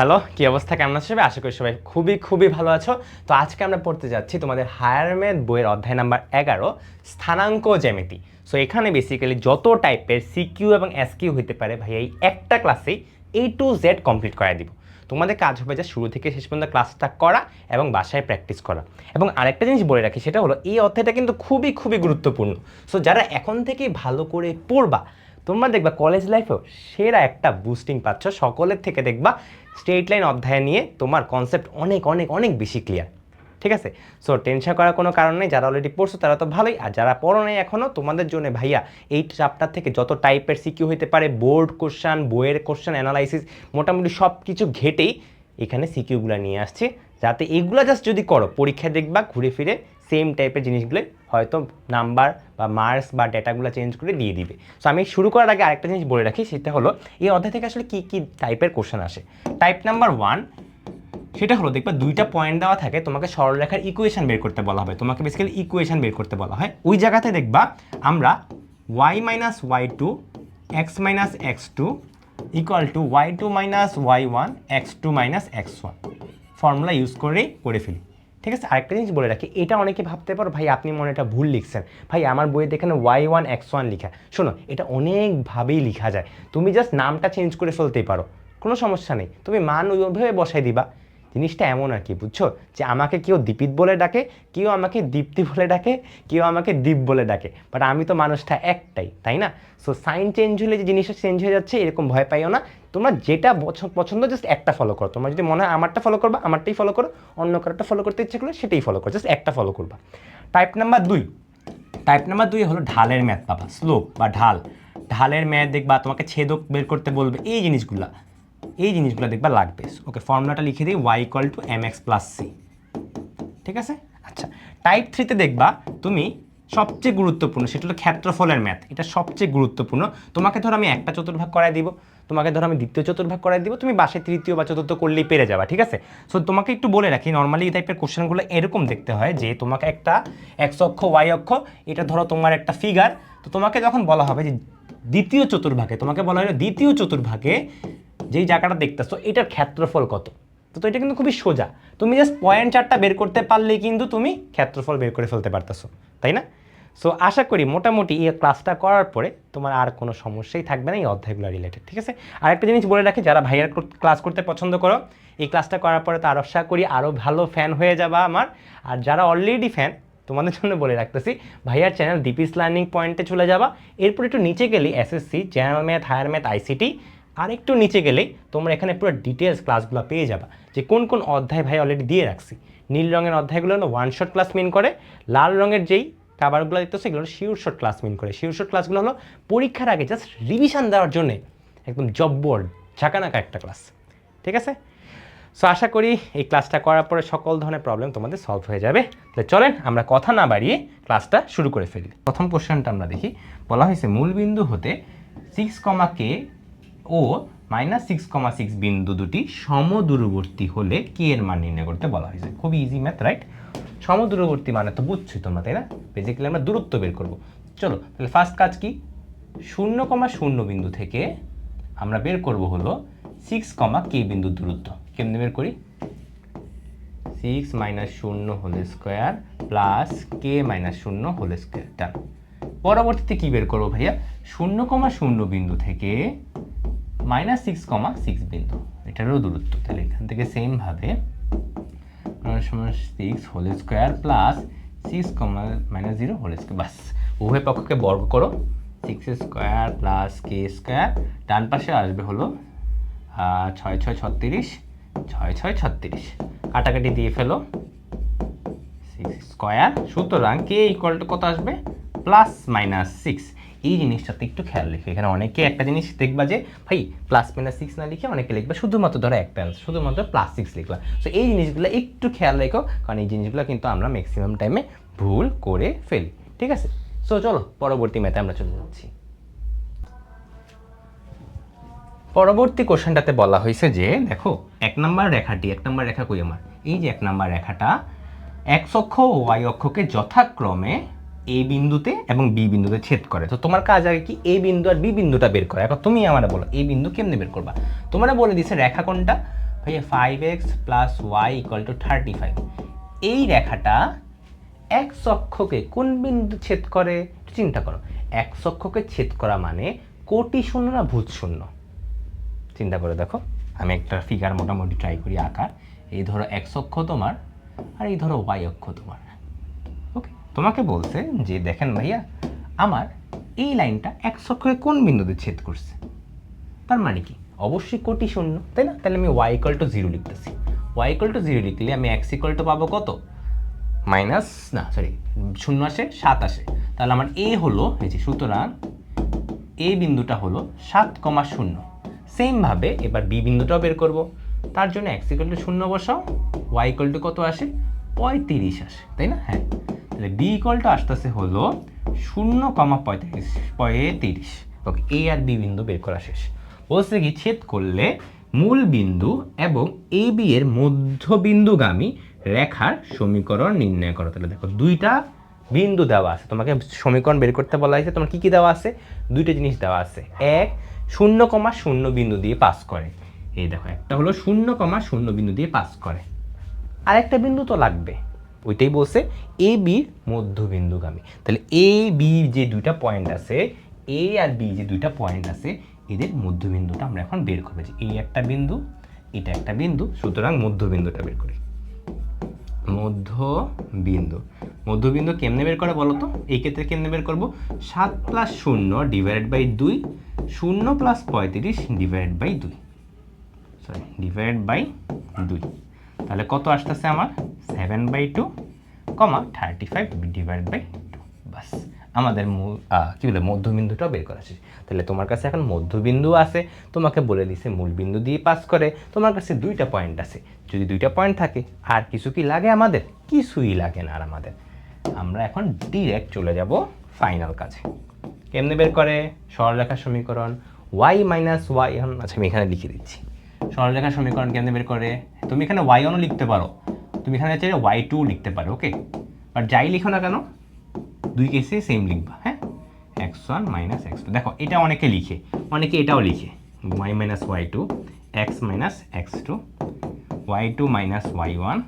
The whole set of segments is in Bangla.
হ্যালো, কি অবস্থা, কেমন আছো সবাই? আশা করি সবাই খুবই ভালো আছো। তো আজকে আমরা পড়তে যাচ্ছি তোমাদের হায়ার ম্যাথ বইয়ের অধ্যায় নাম্বার 11, স্থানাঙ্ক জ্যামিতি। সো এখানে বেসিক্যালি যত টাইপের সিকিউ এবং এসকিউ হইতে পারে ভাই এই একটা ক্লাসেই A to Z কমপ্লিট করাই দিব। তোমাদের কাজ হবে যে শুরু থেকে শেষ পর্যন্ত ক্লাসটা করা এবং বাসায় প্র্যাকটিস করা। এবং আরেকটা জিনিস বলে রাখি, সেটা হলো এই অধ্যায়টা কিন্তু খুবই গুরুত্বপূর্ণ। সো যারা এখন থেকেই ভালো করে পড়বা, তোমরা দেখবা কলেজ লাইফেও সেরা একটা বুস্টিং পাচ্ছ। সকলের থেকে দেখবা স্ট্রেট লাইন অধ্যায় নিয়ে তোমার কনসেপ্ট অনেক বেশি ক্লিয়ার। ঠিক আছে? সো টেনশন করার কোনো কারণ নেই। যারা অলরেডি পড়ছো তারা তো ভালোই, আর যারা পড়ো নাই এখনও, তোমাদের জন্য ভাইয়া এই চ্যাপ্টার থেকে যত টাইপের সিকিউ হইতে পারে, বোর্ড কোশ্চান, বইয়ের কোশ্চান অ্যানালাইসিস, মোটামুটি সব কিছু ঘেটেই এখানে সিকিউগুলো নিয়ে আসছে, যাতে এইগুলো জাস্ট যদি করো পরীক্ষায় দেখবা ঘুরে ফিরে সেম টাইপের জিনিসগুলো হয়তো নাম্বার বা মার্কস বা ডেটাগুলো চেঞ্জ করে দিয়ে দিবে। সো আমি শুরু করার আগে আরেকটা জিনিস বলে রাখি, সেটা হলো এই অধ্যায় থেকে আসলে কী টাইপের কোশ্চেন আসে। টাইপ নাম্বার 1, সেটা হলো দেখবা দুইটা পয়েন্ট দেওয়া থাকে, তোমাকে সরলরেখার ইকুয়েশন বের করতে বলা হবে। তোমাকে বেসিক্যালি ইকুয়েশন বের করতে বলা হয়। ওই জায়গাতে দেখবা আমরা y - y2 x - x2 equal to y2 - y1 x2 - x1 formula use করে ফেলি। ঠিক আছে? আরেকটা জিনিস বলে রাখি, এটা অনেকে ভাবতে পারো ভাই আপনি মনে এটা ভুল লিখছেন, ভাই আমার বইয়ে দেখেন y1 x1 লিখা। শোনো, এটা অনেকভাবেই লিখা যায়, তুমি জাস্ট নামটা চেঞ্জ করে ফেলতেই পারো, কোনো সমস্যা নেই। তুমি মান ওইভাবে বসাই দিবা। জিনিসটা এমন আর কি, বুঝছো, যে আমাকে কেউ দীপিত বলে ডাকে, কেউ আমাকে দীপ্তি বলে ডাকে, কেউ আমাকে দীপ বলে ডাকে, বাট আমি তো মানুষটা একটাই, তাই না? সো সাইন চেঞ্জ হলে যে জিনিসটা চেঞ্জ হয়ে যাচ্ছে এরকম ভয় পাইও না। তোমরা যেটা পছন্দ জাস্ট একটা ফলো করো। তোমার যদি মনে হয় আমারটা ফলো করবা, আমারটাই ফলো করো। অন্য কারোটা ফলো করতে ইচ্ছে করলে সেটাই ফলো করো, জাস্ট একটা ফলো করবা। টাইপ নাম্বার 2, হলো ঢালের ম্যাথ পাবা, স্লোপ বা ঢালের ম্যাথ দেখবা, তোমাকে ছেদক বের করতে বলবে। এই জিনিসগুলো দেখবা লাগবে। ওকে, ফর্মুলাটা লিখে দিই, y = mx + c। ঠিক আছে? আচ্ছা, টাইপ 3তে দেখবা তুমি সবচেয়ে গুরুত্বপূর্ণ, সেটা হলো ক্ষেত্রফলের ম্যাথ। এটা সবচেয়ে গুরুত্বপূর্ণ। তোমাকে ধরো আমি একটা চতুর্ভাগ করাই দিব, তোমাকে ধরো আমি দ্বিতীয় চতুর্ভাগ করাই দিব, তুমি বাসে তৃতীয় বা চতুর্থ করলেই পেরে যাবা। ঠিক আছে? সো তোমাকে একটু বলে রাখি, নর্মালি এই টাইপের কোশ্চেনগুলো এরকম দেখতে হয় যে তোমাকে একটা এক্স অক্ষ, ওয়াই অক্ষ, এটা ধরো তোমার একটা ফিগার। তো তোমাকে যখন বলা হবে যে দ্বিতীয় চতুর্ভাগে, তোমাকে বলা হলো দ্বিতীয় চতুর্ভাগে যেই জায়গাটা দেখতেছো এটার ক্ষেত্রফল কত। তো এটা কিন্তু খুবই সোজা, তুমি জাস্ট পয়েন্ট চারটা বের করতে পারলেই কিন্তু তুমি ক্ষেত্রফল বের করে ফেলতে পারতেছো, তাই না? সো আশা করি মোটামুটি এই ক্লাসটা করার পরে তোমার আর কোনো সমস্যাই থাকবে না এই অধ্যায়গুলো রিলেটেড। ঠিক আছে? আরেকটা জিনিস বলে রাখি, যারা ভাইয়ার ক্লাস করতে পছন্দ করো, এই ক্লাসটা করার পরে তো আর আশা করি আরও ভালো ফ্যান হয়ে যাবা আমার। আর যারা অলরেডি ফ্যান, তোমাদের জন্য বলে রাখতেছি, ভাইয়ার চ্যানেল দীপিস লার্নিং পয়েন্টে চলে যাবা। এরপর একটু নিচে গেলেই SSC, general math, higher math, ICT, আর একটু নিচে গেলেই তোমরা এখানে পুরো ডিটেলস ক্লাসগুলো পেয়ে যাবা, যে কোন অধ্যায় ভাই অলরেডি দিয়ে রাখছি। নীল রঙের অধ্যায়গুলো হলো ওয়ান শট ক্লাস মিন করে, লাল রঙের যেই খাবারগুলো দেখতেছো এগুলো হলো শিওর শট ক্লাস মিন করে। শিওর শট ক্লাসগুলো হলো পরীক্ষার আগে জাস্ট রিভিশন দেওয়ার জন্য একদম জব্বর ঝাঁকানাকা একটা ক্লাস। ঠিক আছে? সো আশা করি এই ক্লাসটা করার পরে সকল ধরনের প্রবলেম তোমাদের সলভ হয়ে যাবে। তাহলে চলেন আমরা কথা না বাড়িয়ে ক্লাসটা শুরু করে ফেলি। প্রথম কোশ্চেনটা আমরা দেখি, বলা হয়েছে মূলবিন্দু হতে 6, k ও -6,6 বিন্দু দুটি সমদূরবর্তী হলে কে এর মান নির্ণয় করতে বলা হয়েছে। খুবই ইজি ম্যাথ, রাইট? সমদূরবর্তী মানে তো বুঝছোই তোমরা, তাই না? বেসিক্যালি আমরা দূরত্ব বের করব। চলো তাহলে ফার্স্ট কাজ কি, 0,0 বিন্দু থেকে আমরা বের করব হলো 6, k বিন্দুর দূরত্ব। কেমনে বের করি? 6 - 0 whole square plus k - 0 whole square. Done. পরবর্তীতে কি বের করবো ভাইয়া? 0,0 বিন্দু থেকে -6,6 বিন্দু, এটারও দূরত্ব। তাহলে এখান থেকে সেম ভাবে 6 whole square plus 6, -0 whole square. বাস, উভয় পক্ষকে বর্গ করো, 6 স্কোয়ার প্লাস k স্কোয়ার। ডান পাশে আসবে হলো 6 × 6 = 36, 6 × 6 = 36। কাটাকাটি দিয়ে ফেলো, 6 স্কোয়ার। সুতরাং k = কত আসবে? +-6। এই জিনিসটাতে একটু খেয়াল রেখে, এখানে অনেকে একটা জিনিস দেখবা যে ভাই +-6 না লিখে অনেকে লিখবে শুধুমাত্র ধরো একটা শুধুমাত্র +6 লিখলাম। সো এই জিনিসগুলো একটু খেয়াল রেখো, কারণ এই জিনিসগুলো কিন্তু আমরা ম্যাক্সিমাম টাইমে ভুল করে ফেলি। ঠিক আছে? সো চলো পরবর্তী ম্যাথে আমরা চলে যাচ্ছি। পরবর্তী কোশ্চেনটাতে বলা হয়েছে যে দেখো এক নাম্বার রেখা কই আমার? এই যে এক নাম্বার রেখাটা এক্স অক্ষ ও ওয়াই অক্ষকে যথাক্রমে এ বিন্দুতে এবং বি বিন্দুতে ছেদ করে। তো তোমার কাজ আগে কি এ বিন্দু আর বি বিন্দুটা বের করা। এখন তুমি আমার বলো এই বিন্দু কেমনে বের করবা? তোমরা বলে দিছে রেখা কোনটা? ভাইয়া 5x plus Y equal to 35, এই রেখাটা এক্স অক্ষকে কোন বিন্দু ছেদ করে? চিন্তা করো, এক্স অক্ষকে ছেদ করা মানে কোটি শূন্য না ভূত শূন্য? চিন্তা করে দেখো, আমি একটা ফিগার মোটামুটি ট্রাই করি আঁকার। এই ধরো এক্স অক্ষ তোমার, আর এই ধরো ওয়াই অক্ষ তোমার। ওকে, তোমাকে বলছে যে দেখেন ভাইয়া, আমার এই লাইনটা এক্স অক্ষকে কোন বিন্দুতে ছেদ করছে, তার মানে কি অবশ্যই কোটি শূন্য, তাই না? তাহলে আমি ওয়াই ইকুয়াল টু 0 লিখতেছি। ওয়াই ইকুয়াল টু 0 লিখলে আমি এক্স ইকুয়াল টু পাবো কত? শূন্য আসে 7 আসে, তাহলে আমার এ হলো এই যে, সুতরাং এ বিন্দুটা হলো 7,0। সেমভাবে এবার বি বিন্দুটাও বের করব, তার জন্য এক্স ইকুয়াল টু 0 বসাও, ওয়াই ইকুয়াল টু কত আসে? 35 আসে, তাই না? হ্যাঁ, তাহলে বি ইকুয়াল টু আসতেছে হলো 0,35। ওকে, এ আর বি বিন্দু বের করা শেষ। বলছে কি, ছেদ করলে মূল বিন্দু এবং এ বি এর মধ্যবিন্দুগামী রেখার সমীকরণ নির্ণয় করো। তাহলে দেখো, দুইটা বিন্দু দেওয়া আছে, তোমাকে সমীকরণ বের করতে বলা হয়েছে। তোমার কি কি দেওয়া আছে? দুইটা জিনিস দেওয়া আছে। এক, 0,0 বিন্দু দিয়ে পাস করে। এই দেখো, একটা হলো 0,0 বিন্দু দিয়ে পাস করে, আরেকটা বিন্দু তো লাগবে, ওইটাই বলছে এ বির মধ্যবিন্দুগামী। তাহলে এ বি যে দুইটা পয়েন্ট আছে, এ আর বি যে দুইটা পয়েন্ট আছে, এদের মধ্যবিন্দুটা আমরা এখন বের করবো। যে এই একটা বিন্দু, এটা একটা বিন্দু, সুতরাং মধ্যবিন্দুটা বের করি। মধ্যবিন্দু কেমনে বের করে বলো তো? এই ক্ষেত্রে কেমনে বের করবো? 7 + 0 ডিভাইডেড বাই 2, 0 + 35 ডিভাইডেড বাই 2, তাহলে কত আসতেছে আমার? 7/2, 35 ডিভাইডেড বাই 2। বাস, আমাদের কি বলে মধ্যবিন্দুটাও বের করা শেষ। তাহলে তোমার কাছে এখন মধ্যবিন্দু আছে, তোমাকে বলে দিছে মূল বিন্দু দিয়ে পাস করে, তোমার কাছে দুইটা পয়েন্ট আছে। যদি দুইটা পয়েন্ট থাকে, আর কিছু কি লাগে আমাদের? কিছুই লাগে না আর আমাদের। আমরা এখন ডিরেক্ট চলে যাব ফাইনাল কাজে। কেমনে বের করে? সরলরেখার সমীকরণ y - y1। আচ্ছা, আমি এখানে লিখে দিচ্ছি সরলরেখার সমীকরণ কেমনে বের করে। তুমি এখানে y1ও লিখতে পারো, তুমি এখানে চাইলে y2 লিখতে পারো। ওকে, বাট যাই লিখো না কেন, দুই কেসে সেম লিখবা। হ্যাঁ, x1 - x2। দেখো, এটা অনেকে লিখে, অনেকে এটাও লিখে y - y2, x - x2, y2 - y1,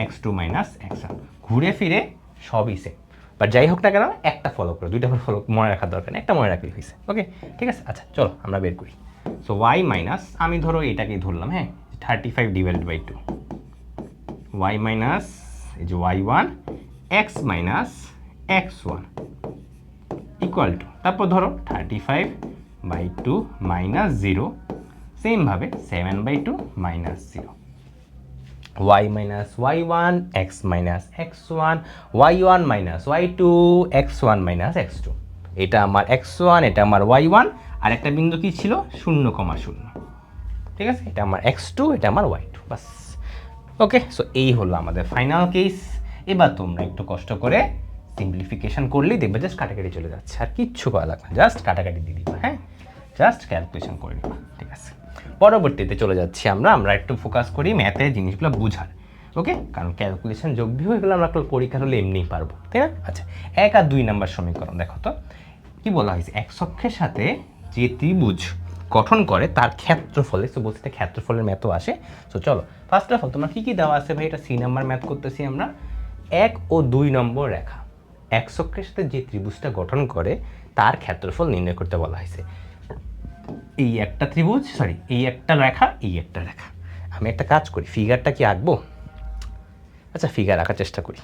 x2 - x1। ঘুরে ফিরে সবই সেম, বাট যাই হোক না কেন, একটা ফলো করো, দুইটা ফলো মনে রাখার দরকার নেই, একটা মনে রাখলে হয়েছে। ওকে, ঠিক আছে। আচ্ছা, চলো আমরা বের করি। সো y মাইনাস, আমি ধরো এটাকেই ধরলাম, হ্যাঁ, 35 ডিভাইডেড বাই 2, y মাইনাস এই যে y1, x minus x1 equal to, তারপর ধরো 35/2 মাইনাস 0, সেমভাবে 7/2 minus 0, y minus y1, x minus x1, y1 minus y2, x1 minus x2। এটা আমার x1, এটা আমার y1, আর একটা বিন্দু কি ছিল? 0,0। ঠিক আছে, এটা আমার x2, এটা আমার y2। বাস, ওকে। সো এই হলো আমাদের ফাইনাল কেস। এবার তোমরা একটু কষ্ট করে সিম্পলিফিকেশন করলেই দেখবে জাস্ট কাটাকাটি চলে যাচ্ছে, আর কিচ্ছু করা লাগবে না, জাস্ট কাটাকাটি দিয়ে দিবা। হ্যাঁ, জাস্ট ক্যালকুলেশন করে নিবা। ঠিক আছে, পরবর্তীতে চলে যাচ্ছি আমরা একটু ফোকাস করি ম্যাথের জিনিসগুলো বুঝার। ওকে, কারণ ক্যালকুলেশন যোগ বিয়োগ এগুলো আমরা পরীক্ষা হলে এমনিই পারবো, তাই না? আচ্ছা, 1 আর 2 নাম্বার সমীকরণ দেখো তো কি বলা হয়েছে। এক অক্ষের সাথে যে ত্রিভুজ গঠন করে তার ক্ষেত্রফলে, তো বলতে ক্ষেত্রফলের ম্যাথও আসে। তো চলো, ফার্স্ট অফ অল তোমার কি কি দেওয়া আছে ভাই? এটা সি নাম্বার ম্যাথ করতেছি আমরা। 1 ও 2 নম্বর রেখা এক অক্ষের সাথে যে ত্রিভুজটা গঠন করে তার ক্ষেত্রফল নির্ণয় করতে বলা হয়েছে। এই একটা ত্রিভুজ, এই একটা রেখা, এই একটা রেখা। আমি একটা কাজ করি, ফিগারটা কি আঁকবো? আচ্ছা, ফিগার আঁকার চেষ্টা করি।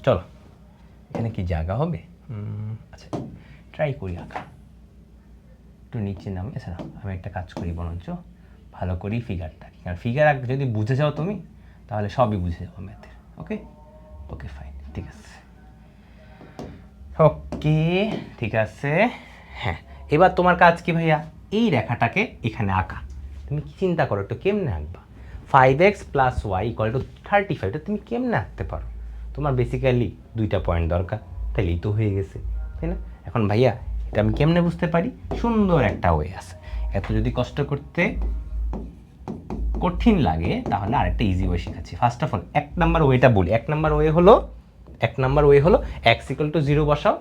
চলো, এখানে কি জায়গা হবে? আচ্ছা, ট্রাই করি আঁকা। একটু নিচে নামে। আচ্ছা, আমি একটা কাজ করি, বরঞ্চ ভালো করি ফিগারটা। কারণ ফিগার যদি বুঝে যাও তুমি, তাহলে সবই বুঝে যাবো ম্যাথের। ওকে, ওকে, ফাইন, ঠিক আছে। ওকে, ঠিক আছে। হ্যাঁ, এবার তোমার কাজ কি ভাইয়া? এই রেখাটাকে এখানে আঁকা। তুমি কি চিন্তা করো একটু, কেমনে আঁকবা? 5x plus Y equal to 35, এটা তুমি কেমনে আঁকতে পারো? তোমার বেসিক্যালি দুইটা পয়েন্ট দরকার, তাহলেই তো হয়ে গেছে, তাই না? এখন ভাইয়া, এটা আমি কেমনে বুঝতে পারি? সুন্দর একটা ওয়ে আছে। এত যদি কষ্ট করতে কঠিন লাগে, তাহলে আরেকটা ইজি ওয়ে শেখাচ্ছি। ফার্স্ট অফ অল 1 নাম্বার ওয়েটা বলি। 1 নাম্বার ওয়ে হলো x = 0 বসাও,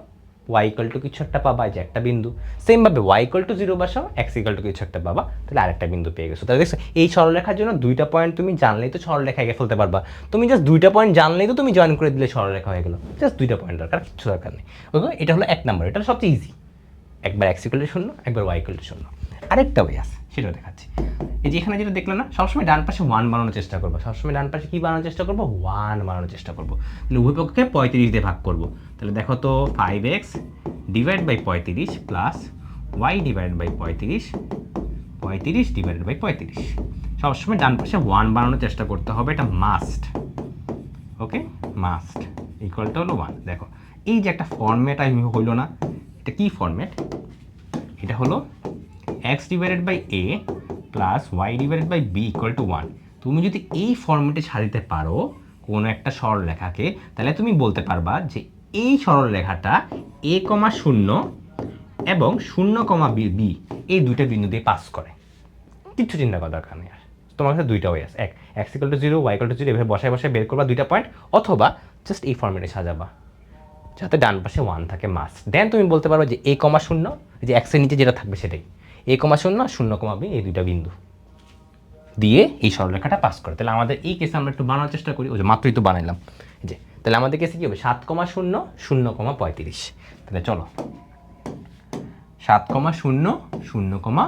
ওয়াই ইকুয়াল টু কিছু একটা পাবা, যে একটা বিন্দু। সেমভাবে ওয়াই ইকুয়াল টু 0 বসাও, এক্স ইকুয়াল টু কিছু একটা পাবা, তাহলে আরেকটা বিন্দু পেয়ে গেছো। তাহলে দেখছো এই সরলরেখার জন্য দুইটা পয়েন্ট তুমি জানলেই তো সরলরেখা এঁকে ফেলতে পারবা। তুমি জাস্ট দুইটা পয়েন্ট জানলেই তো তুমি জয়েন করে দিলে সরলরেখা হয়ে গেল। জাস্ট দুইটা পয়েন্ট দরকার, কিছু দরকার নেই। ওকে, এটা হলো 1 নম্বর, এটা সবচেয়ে ইজি। একবার এক্স ইকুয়াল টু 0, একবার ওয়াই ইকুয়াল টু 0। আরেকটা ওয়ে আছে, সেটাও দেখাচ্ছি। এই যে এখানে যেটা দেখলে না, সবসময় ডান পাশে 1 বানানোর চেষ্টা করবো, সবসময় ডান পাশে কি বানানোর চেষ্টা করবো, 1 বানানোর চেষ্টা করবো। তাহলে উভয় পক্ষকে 35 দিয়ে ভাগ করবো। তাহলে দেখো তো 5x divide by 35 plus Y divide by 35, 35 divide by 35। সবসময় ডান পাশে 1 বানানোর চেষ্টা করতে হবে, এটা মাস্ট। ওকে, মাস্ট ইকুয়ালটা হলো 1। দেখো এই যে একটা ফর্মেট হইলো না, এটা কি ফর্মেট, এটা হলো x divided by a plus Y divided by B equal to 1। তুমি যদি এই ফর্মেটে সাজাতে পারো কোনো একটা সরলরেখাকে, তাহলে তুমি বলতে পারবা যে এই সরলরেখাটা a, 0 এবং 0, b এই দুইটা বিন্দু দিয়ে পাস করে। কিচ্ছু চিন্তা করার দরকার নেই। আর তোমার কাছে দুইটা ওয়ে আছে, X equal to 0, Y equal to 0, এভাবে বসায় বসায় বের করবা দুইটা পয়েন্ট, অথবা জাস্ট এই ফর্মেটে সাজাবা যাতে ডান পাশে 1 থাকে মাস্ট। দেন তুমি বলতে পারবে যে a, 0, যে এক্সের নিচে যেটা থাকবে সেটাই a, 0, 0, b এই দুইটা বিন্দু দিয়ে এই সরলরেখাটা পাস করে। তাহলে আমাদের এই কেসে আমরা একটু বানানোর চেষ্টা করি, ওই যে মাত্রই তো বানাইলাম। যে তাহলে আমাদের কেসে কী হবে, 7, 0, 0, 35। তাহলে চলো 7, 0, 0,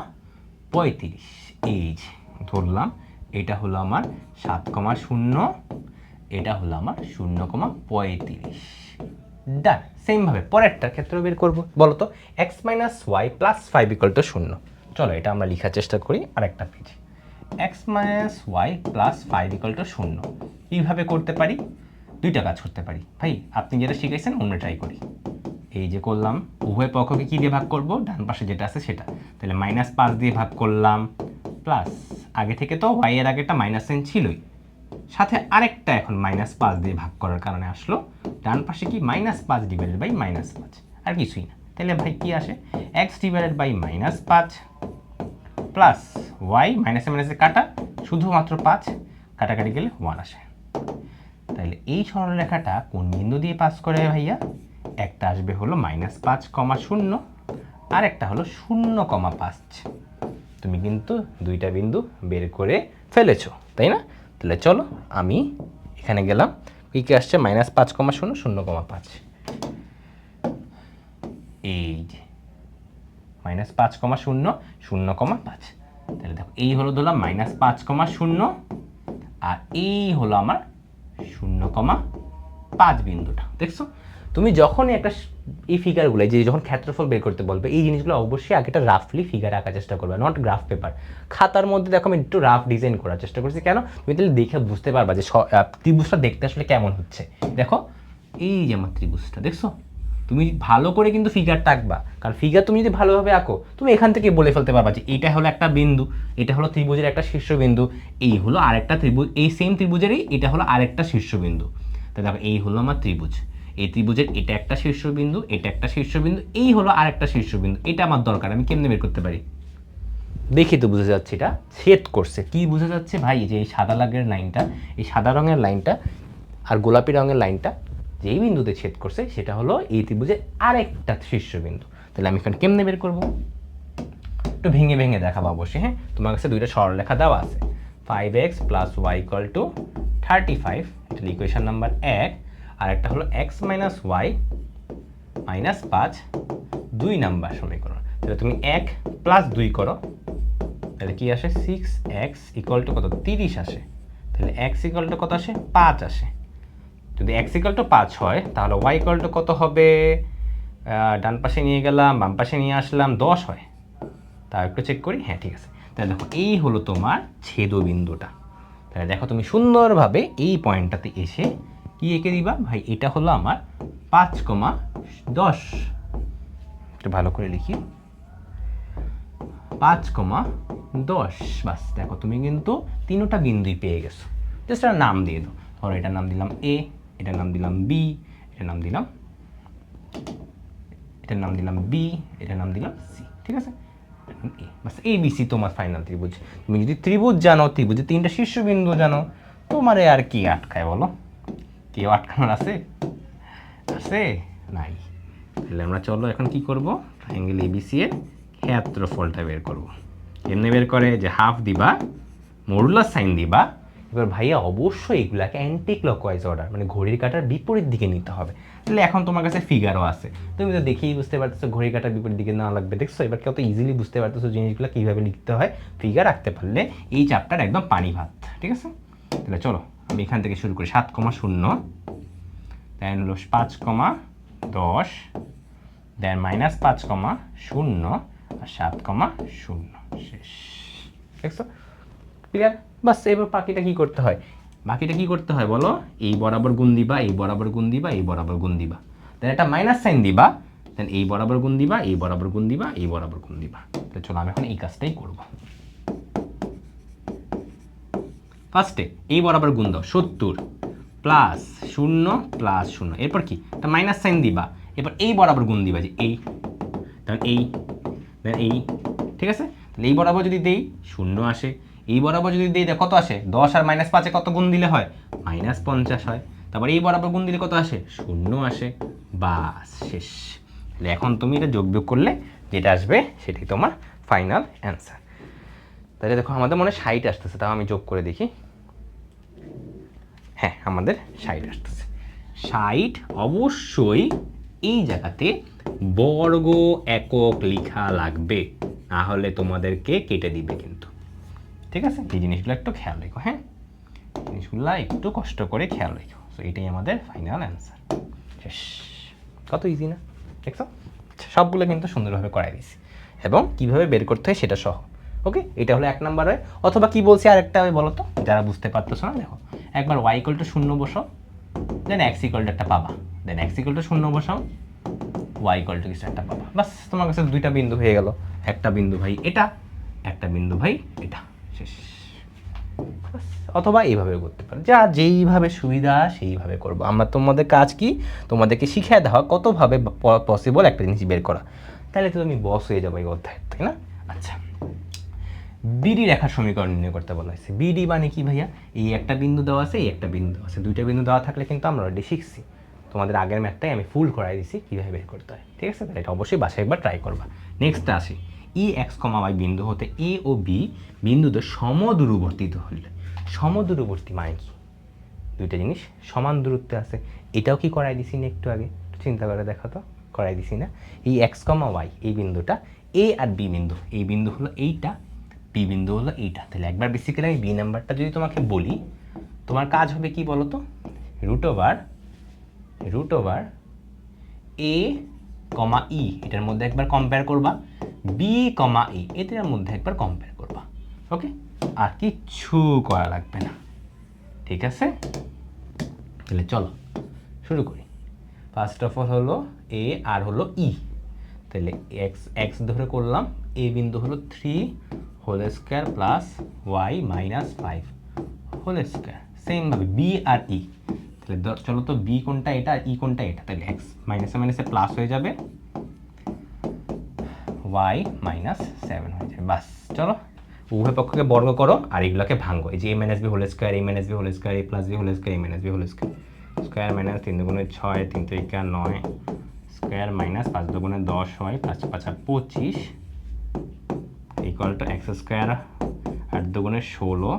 35 এই যে ধরলাম, এটা হলো আমার 7, 0, এটা হলো আমার 0, 35। ডান। সেমভাবে পরেরটার ক্ষেত্রে বের করবো, বলো তো X minus Y plus 5 equal to 0। চলো এটা আমরা লেখার চেষ্টা করি আরেকটা পেজে। X minus Y plus 5 equal to 0 কীভাবে করতে পারি, দুইটা কাজ করতে পারি। ভাই আপনি যেটা শিখেছেন অন্য ট্রাই করি। এই যে করলাম, উভয় পক্ষকে কী দিয়ে ভাগ করব, ডান পাশে যেটা আছে সেটা। তাহলে -5 দিয়ে ভাগ করলাম, প্লাস আগে থেকে তো ওয়াই এর আগে একটা মাইনাস সাইন ছিলই, সাথে আরেকটা এখন -5 দিয়ে ভাগ করার কারণে আসলো ডান পাশে কি -5 ডিভাইডেড বাই -5, আর কিছুই না। তাহলে ভাই কি আসে, X divided by -5 plus Y, মাইনাসে মাইনাসে কাটা, শুধুমাত্র 5 কাটাকাটি গেলে 1 আসে। তাহলে এই সরলরেখাটা কোন বিন্দু দিয়ে পাস করে ভাইয়া, একটা আসবে হলো -5, 0, আর একটা হলো 0,5। তুমি কিন্তু দুইটা বিন্দু বের করে ফেলেছো, তাই না? তাহলে চলো আমি এখানে গেলাম, কি আসছে -5, 0, 0,5। এই যে -5, 0, 0,5। তাহলে দেখো এই হলো ধরলাম -5, 0, আর এই হলো আমার 0,5 বিন্দুটা। দেখছো তুমি যখনই একটা এই ফিগারগুলো, যে যখন ক্ষেত্রফল বের করতে বলবে, এই জিনিসগুলো অবশ্যই আগে একটা রাফলি ফিগার আঁকার চেষ্টা করবে, নট গ্রাফ পেপার। খাতার মধ্যে দেখো আমি একটু রাফ ডিজাইন করার চেষ্টা করছি, কেন তুমি তাহলে দেখে বুঝতে পারবা যে ত্রিভুজটা দেখতে আসলে কেমন হচ্ছে। দেখো এই যে আমার ত্রিভুজটা, দেখছো তুমি ভালো করে কিন্তু ফিগারটা আঁকবা, কারণ ফিগার তুমি যদি ভালোভাবে আঁকো তুমি এখান থেকে বলে ফেলতে পারবা যে এটা হলো একটা বিন্দু, এটা হলো ত্রিভুজের একটা শীর্ষবিন্দু, এই হলো আরেকটা ত্রিভুজ, এই সেম ত্রিভুজেরই এটা হলো আরেকটা শীর্ষবিন্দু। তাহলে দেখো এই হলো আমার ত্রিভুজ, এই ত্রিভুজের এটা একটা শীর্ষবিন্দু, এটা একটা শীর্ষবিন্দু, এই হলো আরেকটা শীর্ষবিন্দু। এটা আমার দরকার, আমি কেমনে বের করতে পারি, দেখি তো বোঝা যাচ্ছে এটা ছেদ করছে। কি বোঝা যাচ্ছে ভাই, যে এই সাদা রঙের লাইনটা, এই সাদা রঙের লাইনটা আর গোলাপি রঙের লাইনটা যেই বিন্দুতে ছেদ করছে সেটা হলো এই ত্রিভুজের আরেকটা শীর্ষবিন্দু। তাহলে আমি এখানে কেমনে বের করব, একটু ভেঙে ভেঙে দেখাবো অবশ্যই। হ্যাঁ, তোমার কাছে দুইটা সরলরেখা দেওয়া আছে, 5x plus Y equal to 35, এটা ইকুয়েশন নাম্বার 1, আর একটা হলো X minus Y minus 5, 2 number সমীকরণ। তাহলে তুমি 1 প্লাস 2 করো, তাহলে কি আসে 6x ইকুয়াল টু কত, 30 আসে। তাহলে x ইকুয়াল টু কত আসে, 5 আসে। যদি x ইকুয়াল টু 5 হয় তাহলে y ইকুয়াল টু কত হবে, ডান পাশে নিয়ে গেলাম, বাম পাশে নিয়ে আসলাম, 10 হয়। তা একটু চেক করি, হ্যাঁ ঠিক আছে। তাহলে দেখো এই হলো তোমার ছেদবিন্দুটা। তাহলে দেখো তুমি সুন্দরভাবে এই পয়েন্টটাতে এসে কি এঁকে দিবা, ভাই এটা হলো আমার 5,10, একটু ভালো করে লিখি 5,10। বাস দেখো তুমি কিন্তু তিনটা বিন্দুই পেয়ে গেছো, জাস্ট একটা নাম দিয়ে দাও। ধরো এটার নাম দিলাম এ, এটার নাম দিলাম বি, এটার নাম দিলাম বি, এটার নাম দিলাম সি, ঠিক আছে? এ বাস এ বি সি তোমার ফাইনাল ত্রিভুজ। তুমি যদি ত্রিভুজ জানো, ত্রিভুজে 3টা শীর্ষবিন্দু জানো, তোমারে আর কি আটকায় বলো? কেউ আটকানোর আছে? আছে? নাই। তাহলে আমরা চলো এখন কি করব, ট্রায়াঙ্গেল এবিসি এর ক্ষেত্রফলটা বের করব। এমনি বের করে যে হাফ দিবা, মডুলাস সাইন দিবা। এবার ভাইয়া অবশ্যই এগুলাকে অ্যান্টি ক্লকওয়াইজ অর্ডার, মানে ঘড়ির কাঁটার বিপরীত দিকে নিতে হবে। তাহলে এখন তোমার কাছে ফিগারও আছে, তুমি তো দেখেই বুঝতে পারতেছো ঘড়ির কাঁটার বিপরীত দিকে না লাগবে। দেখছো এবার কত ইজিলি বুঝতে পারতেছো জিনিসগুলো কীভাবে লিখতে হয়। ফিগার রাখতে পারলে এই চ্যাপ্টার একদম পানি ভাত। ঠিক আছে, তাহলে চলো আমি এখান থেকে শুরু করি। 7,0, দেন হলো 5,10, দেন -5,0 আর 7,0 শেষ। দেখছো ক্লিয়ার? বাস এবার বাকিটা কি করতে হয়, বাকিটা কি করতে হয় বলো, এই বরাবর গুণ দিবা, এই বরাবর গুণ দিবা, এই বরাবর গুণ দিবা, দেন একটা মাইনাস সাইন দিবা, দেন এই বরাবর গুণ দিবা, এই বরাবর গুণ দিবা, এই বরাবর গুণ দিবা। তো চলো আমি এখন এই কাজটাই করব। ফার্স্টে এই বরাবর গুণ দাও 70 প্লাস 0 প্লাস 0, এরপর কি একটা মাইনাস সাইন দিবা, এরপর এই বরাবর গুণ দিবা, যে এই দেন এই দেন এই। ঠিক আছে, তাহলে এই বরাবর যদি দেই 0 আসে, এই বরাবর যদি দেই কত আসে, 10 আর -5-এ কত গুণ দিলে হয়, -50 হয়। তারপর এই বরাবর গুণ দিলে কত আসে, 0 আসে। বাস শেষ। তাহলে এখন তুমি এটা যোগ বিয়োগ করলে যেটা আসবে সেটাই তোমার ফাইনাল অ্যান্সার। তাহলে দেখো আমাদের মনে 60 আসতেছে, তাও আমি যোগ করে দেখি। হ্যাঁ আমাদের 60 আসতেছে। 60 অবশ্যই এই জায়গাতে বর্গ একক লেখা লাগবে, না হলে তোমাদেরকে কেটে দিবে কিন্তু। ঠিক আছে, এই জিনিসগুলো একটু খেয়াল রেখো। হ্যাঁ, জিনিসগুলো একটু কষ্ট করে খেয়াল রেখো। সো এটাই আমাদের ফাইনাল অ্যান্সার। শেষ। কত ইজি না, দেখছো? সবগুলো কিন্তু সুন্দরভাবে করাই দিয়েছি, এবং কিভাবে বের করতে হয় সেটা সহ। ওকে, এটা হলো 1 নাম্বার হয়। অথবা কি বলছি আরেকটা হয় বলো তো, যারা বুঝতে পারতেছো না, দেখো একবার y = 0 বসাও, দেন x = একটা পাবা, দেন x = 0 বসাও, y = কিছু একটা পাবা। বাস তোমার কাছে দুইটা বিন্দু হয়ে গেল, একটা বিন্দু ভাই এটা, একটা বিন্দু ভাই এটা, শেষ। অথবা এইভাবে করতে পারো, যা যেইভাবে সুবিধা সেইভাবে করবো আমরা। তোমাদের কাজ কি, তোমাদেরকে শিখিয়ে দেওয়া কতভাবে পসিবল একটা জিনিস বের করা, তাহলে তো তুমি বস হয়ে যাবো এই অধ্যায়, তাই না? আচ্ছা, বিডি রেখার সমীকরণ নির্ণয় করতে বলা হয়েছে। বিডি মানে কি ভাইয়া, এই একটা বিন্দু দেওয়া আছে, এই একটা বিন্দু দেওয়া আছে, দুইটা বিন্দু দেওয়া থাকলে কিন্তু আমরা অলরেডি শিখছি। তোমাদের আগের ম্যাথটাই আমি ফুল করাই দিছি কীভাবে বের করতে হয়। ঠিক আছে, তাহলে এটা অবশ্যই বাসায় একবার ট্রাই করবা। নেক্সট আসি, x, y বিন্দু হতে a ও b বিন্দুতে সমদূরবর্তিত হলে। সমদূরবর্তী মানে কি, দুইটা জিনিস সমান দূরত্বে আছে, এটাও কি করাই দিছি না একটু আগে, চিন্তা করে দেখো তো, করাই দিছি না? এই x, y এই বিন্দুটা a আর b বিন্দু, এই বিন্দু হলো এইটা, b বিন্দু হলো এইটা। তাহলে একবার বেসিক্যালি আমি b নাম্বারটা যদি তোমাকে বলি, তোমার কাজ হবে কি বলো তো, রুট ওভার a, e এটার মধ্যে একবার কম্পেয়ার করবা, b, e এটার মধ্যে একবার কম্পেয়ার করবা। ওকে, আর কিচ্ছু করা লাগবে না। ঠিক আছে, তাহলে চলো শুরু করি। ফার্স্ট অফ অল হলো a আর হলো e, তাহলে x ধরে করলাম, a বিন্দু হলো 3 whole square plus y - 5 whole square. সেমভাবে b আর e, তাহলে চলো তো b কোনটা এটা আর e কোনটা এটা, তাহলে x মাইনাসে মাইনাসে প্লাস হয়ে যাবে, y - 7 হয়ে যাবে। বাস চলো উভয় পক্ষকে বর্গ করো আর এগুলোকে ভাঙো। এই যে a - b whole square, a - b whole square, a + b whole square, a - b whole square, square minus 3 দুগুণে 6, 3 3 9 স্কয়ার মাইনাস 5 দুগুণে 10 হয়, 5 5 25 = x স্কয়ার, 8 দুগুণে 16,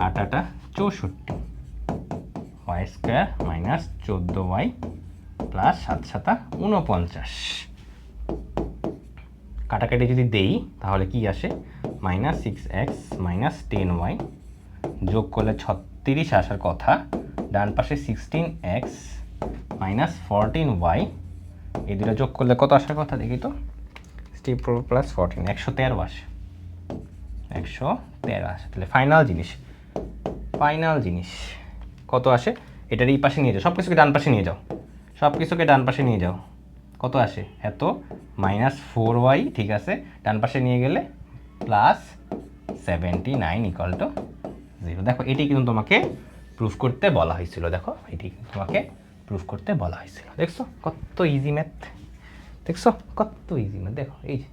8 8 64 y square minus 14y plus 7 7 49। কাটাকাটি যদি দেই তাহলে কি আসে, -6x - 10y, যোগ করলে 36 আসার কথা, ডান পাশে 16x - 14y, এই দুটো যোগ করলে কত আসার কথা দেখি তো, 64 + 14 113 আসে, 113 আসে। তাহলে ফাইনাল জিনিস কত আসে, এটার এই পাশে নিয়ে যাও, সব কিছুকে ডান পাশে নিয়ে যাও, সব কিছুকে ডান পাশে নিয়ে যাও, কত আসে এত, -4y। ঠিক আছে, ডান পাশে নিয়ে গেলে +79 = 0। দেখো এটি কিন্তু তোমাকে প্রুফ করতে বলা হয়েছিল, দেখো এটি কিন্তু তোমাকে প্রুফ করতে বলা হয়েছিল। দেখছো কত ইজি ম্যাথ, দেখছো কত ইজি ম্যাথ, দেখো এই যে।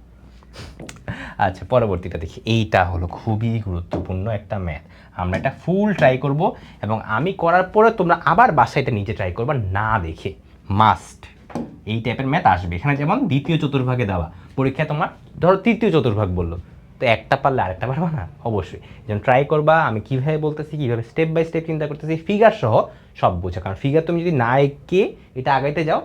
আচ্ছা পরবর্তীটা দেখি, এইটা হলো খুবই গুরুত্বপূর্ণ একটা ম্যাথ। আমরা এটা ফুল ট্রাই করব, এবং আমি করার পরে তোমরা আবার বাসায় এটা নিজে ট্রাই করবা না দেখে, মাস্ট। এই টাইপের ম্যাথ আসবে। এখানে যেমন দ্বিতীয় চতুর্ভাগে দেওয়া, পরীক্ষায় তোমার ধরো তৃতীয় চতুর্ভাগ বললো, তো একটা পারলে আরেকটা পারবা না? অবশ্যই। যেমন ট্রাই করবা, আমি কীভাবে বলতেছি, কীভাবে স্টেপ বাই স্টেপ চিন্তা করতেছি, ফিগার সহ সব বোঝা। কারণ ফিগার তুমি যদি না এঁকে এটা আগাইতে যাও,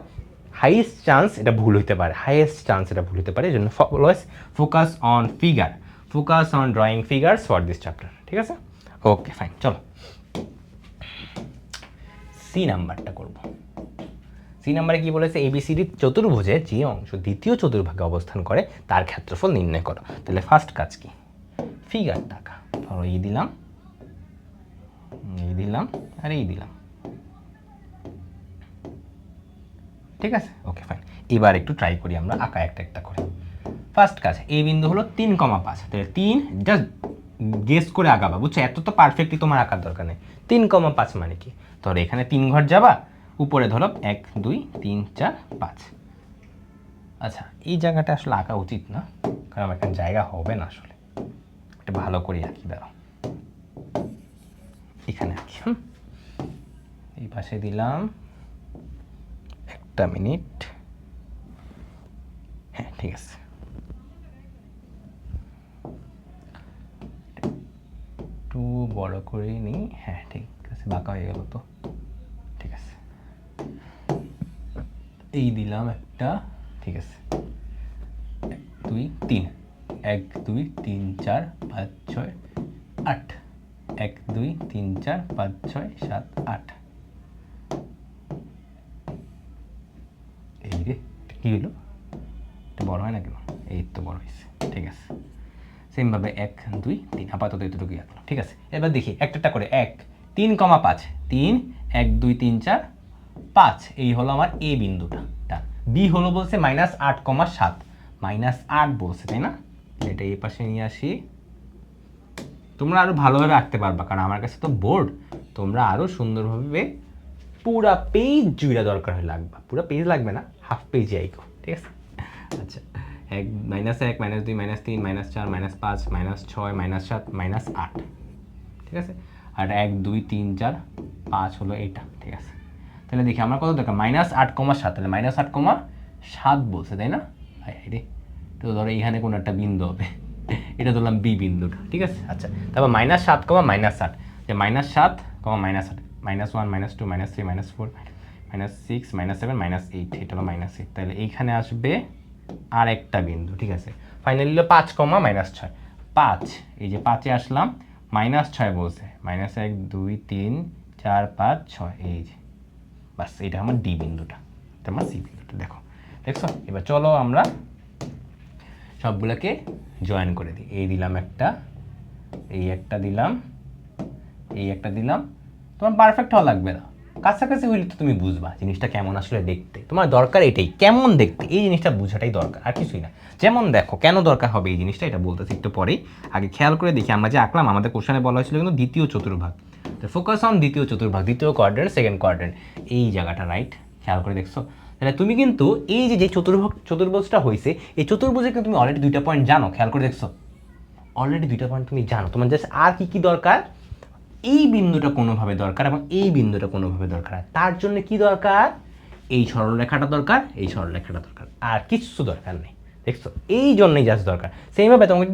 হাইয়েস্ট চান্স এটা ভুল হইতে পারে, হাইয়েস্ট চান্স এটা ভুল হতে পারে। এই জন্য always focus on figure, focus on drawing figures for this chapter. ঠিক আছে, ওকে ফাইন। চলো সি নাম্বারটা করব। সি নাম্বারে কি বলেছে, এবিসিডি চতুর্ভুজের যে অংশ দ্বিতীয় চতুর্ভাগে অবস্থান করে তার ক্ষেত্রফল নির্ণয় করো। তাহলে ফার্স্ট কাজ কি, ফিগার টাকা। ধরো এই দিলাম, এই দিলাম, আর এই দিলাম। ঠিক আছে, ওকে ফাইন। এবার একটু ট্রাই করি আমরা আঁকা একটা একটা করে। ফার্স্ট কাজ, এই বিন্দু হলো 3,5, তাহলে 3 জাস্ট গেস করে আঁকাবা, বুঝছো? এত তো পারফেক্টলি তোমার আঁকার দরকার নেই। 3,5 মানে কি, ধরো এখানে 3 ঘর যাবা, উপরে ধরো 1 2 3 4 5। আচ্ছা, এই জায়গাটা আসলে আঁকা উচিত না, কারণ একটা জায়গা হবে না আসলে। এটা ভালো করে আঁকি, দাঁড়াও এখানে আঁকি। এই পাশে দিলাম, একটা মিনিট। হ্যাঁ ঠিক আছে, একটু বড় করে নিই। হ্যাঁ ঠিক আছে, বাঁকা হয়ে গেল তো। ঠিক আছে, এই দিলাম একটা। ঠিক আছে, 1 2 3, 1 2 3 4 5 6 8, 1 2 3 4 5 6 7 8। এই রে, কি হলো? এটা বড় হয় না কেন? এই তো বড় হয়েছে। ঠিক আছে, সেমভাবে 1 2 3, আপাতত এতটুকুই আঁকলাম। ঠিক আছে, এবার দেখি একটা করে। 1 3,5, 3 1 2 3 4 5, এই হলো আমার এ বিন্দুটা। বি হলো বলছে -8,7, -8 বলছে, তাই না? এটা এই পাশে নিয়ে আসি। তোমরা আরো ভালোভাবে আঁকতে পারবা, কারণ আমার কাছে তো বোর্ড, তোমরা আরো সুন্দরভাবে পুরা পেজ জুড়ে দরকার হলে লাগবা। পুরা পেজ লাগবে না, হাফ পেজে আইকো। ঠিক আছে, আচ্ছা। 1 -1 -2 -3 -4 -5 -6 -7 -8। ঠিক আছে, আর 1 2 3 4 5 হলো এটা। ঠিক আছে, তাহলে দেখি আমার কত দরকার, -8,7, তাহলে -8,7 বলছে, তাই না? রে, তো ধরো এইখানে কোনো একটা বিন্দু হবে, এটা ধরলাম বি বিন্দুটা। ঠিক আছে, আচ্ছা, তারপর -7, -8, যে -7, -8, -1 -2 -3 -4 -6 -7 -8, এটা হলো -8, তাহলে এইখানে আসবে আর একটা বিন্দু। ঠিক আছে, ফাইনালি হলো 5, -6, 5, এই যে 5-এ আসলাম, -6 বলছে, -1 2 3 4 5 6, এই যে বাস, এটা আমার ডি বিন্দুটা, এটা আমার সি বিন্দুটা। দেখছো? এবার চলো আমরা সবগুলোকে জয়েন করে দিই। এই দিলাম একটা, এই একটা দিলাম, এই একটা দিলাম। তোমার পারফেক্ট হওয়া লাগবে না, কাছাকাছি হইলে তো তুমি বুঝবা জিনিসটা কেমন আসলে দেখতে। তোমার দরকার এটাই, কেমন দেখতে, এই জিনিসটা বোঝাটাই দরকার, আর কিছুই না। যেমন দেখো, কেন দরকার হবে এই জিনিসটা, এটা বলতেছি একটু পরেই। আগে খেয়াল করে দেখি, আমরা যে আঁকলাম, আমাদের কোশ্চেনে বলা হয়েছিল কিন্তু দ্বিতীয় চতুর্ভাগ। তো ফোকাস অন দ্বিতীয় চতুর্ভাগ, দ্বিতীয় কোয়াড্রেন্ট, সেকেন্ড কোয়াড্রেন্ট, এই জায়গাটা রাইট। খেয়াল করে দেখছো? তাহলে তুমি কিন্তু এই যে চতুর্ভুজটা হয়েছে, এই চতুর্ভুজে কিন্তু তুমি অলরেডি 2টা পয়েন্ট জানো। খেয়াল করে দেখছো? অলরেডি 2টা পয়েন্ট তুমি জানো। তোমার জাস্ট আর কি দরকার, এই বিন্দুটা কোনোভাবে দরকার এবং এই বিন্দুটা কোনোভাবে দরকার। তার জন্য কি দরকার, এই সরলরেখাটা দরকার, এই সরলরেখাটা দরকার, আর কিছু দরকার নেই। দেখছো? এই জন্যই জাস্ট দরকার। সেইভাবে তোমাকে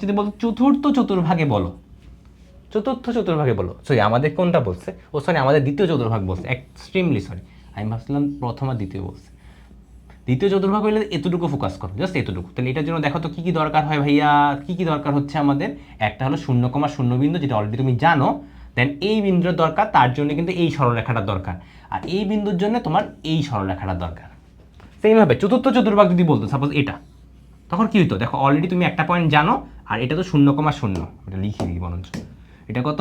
যদি বলতো চতুর্থ চতুর্ভাগে বলো, চতুর্থ চতুর্ভাগে বলো, সরি আমাদের কোনটা বলছে, ও সরি আমাদের দ্বিতীয় চতুর্ভাগ বলছে, এক্সট্রিমলি সরি, আমি ভাবছিলাম প্রথম আর দ্বিতীয় বলছে। দ্বিতীয় চতুর্ভাগ হইলে এতটুকু ফোকাস করো, জাস্ট এতটুকু। তাহলে এটার জন্য দেখো তো কী কী দরকার হয় ভাইয়া, কী দরকার হচ্ছে আমাদের। একটা হলো 0,0 বিন্দু, যেটা অলরেডি তুমি জানো। দেন এই বিন্দুর দরকার, তার জন্য কিন্তু এই সরলরেখাটা দরকার। আর এই বিন্দুর জন্য তোমার এই সরলরেখাটা দরকার। সেইভাবে চতুর্থ চতুর্ভাগ যদি বলতো সাপোজ এটা, তখন কী হতো দেখো, অলরেডি তুমি একটা পয়েন্ট জানো, আর এটা তো 0,0, এটা লিখে দিই বরঞ্চ, এটা কত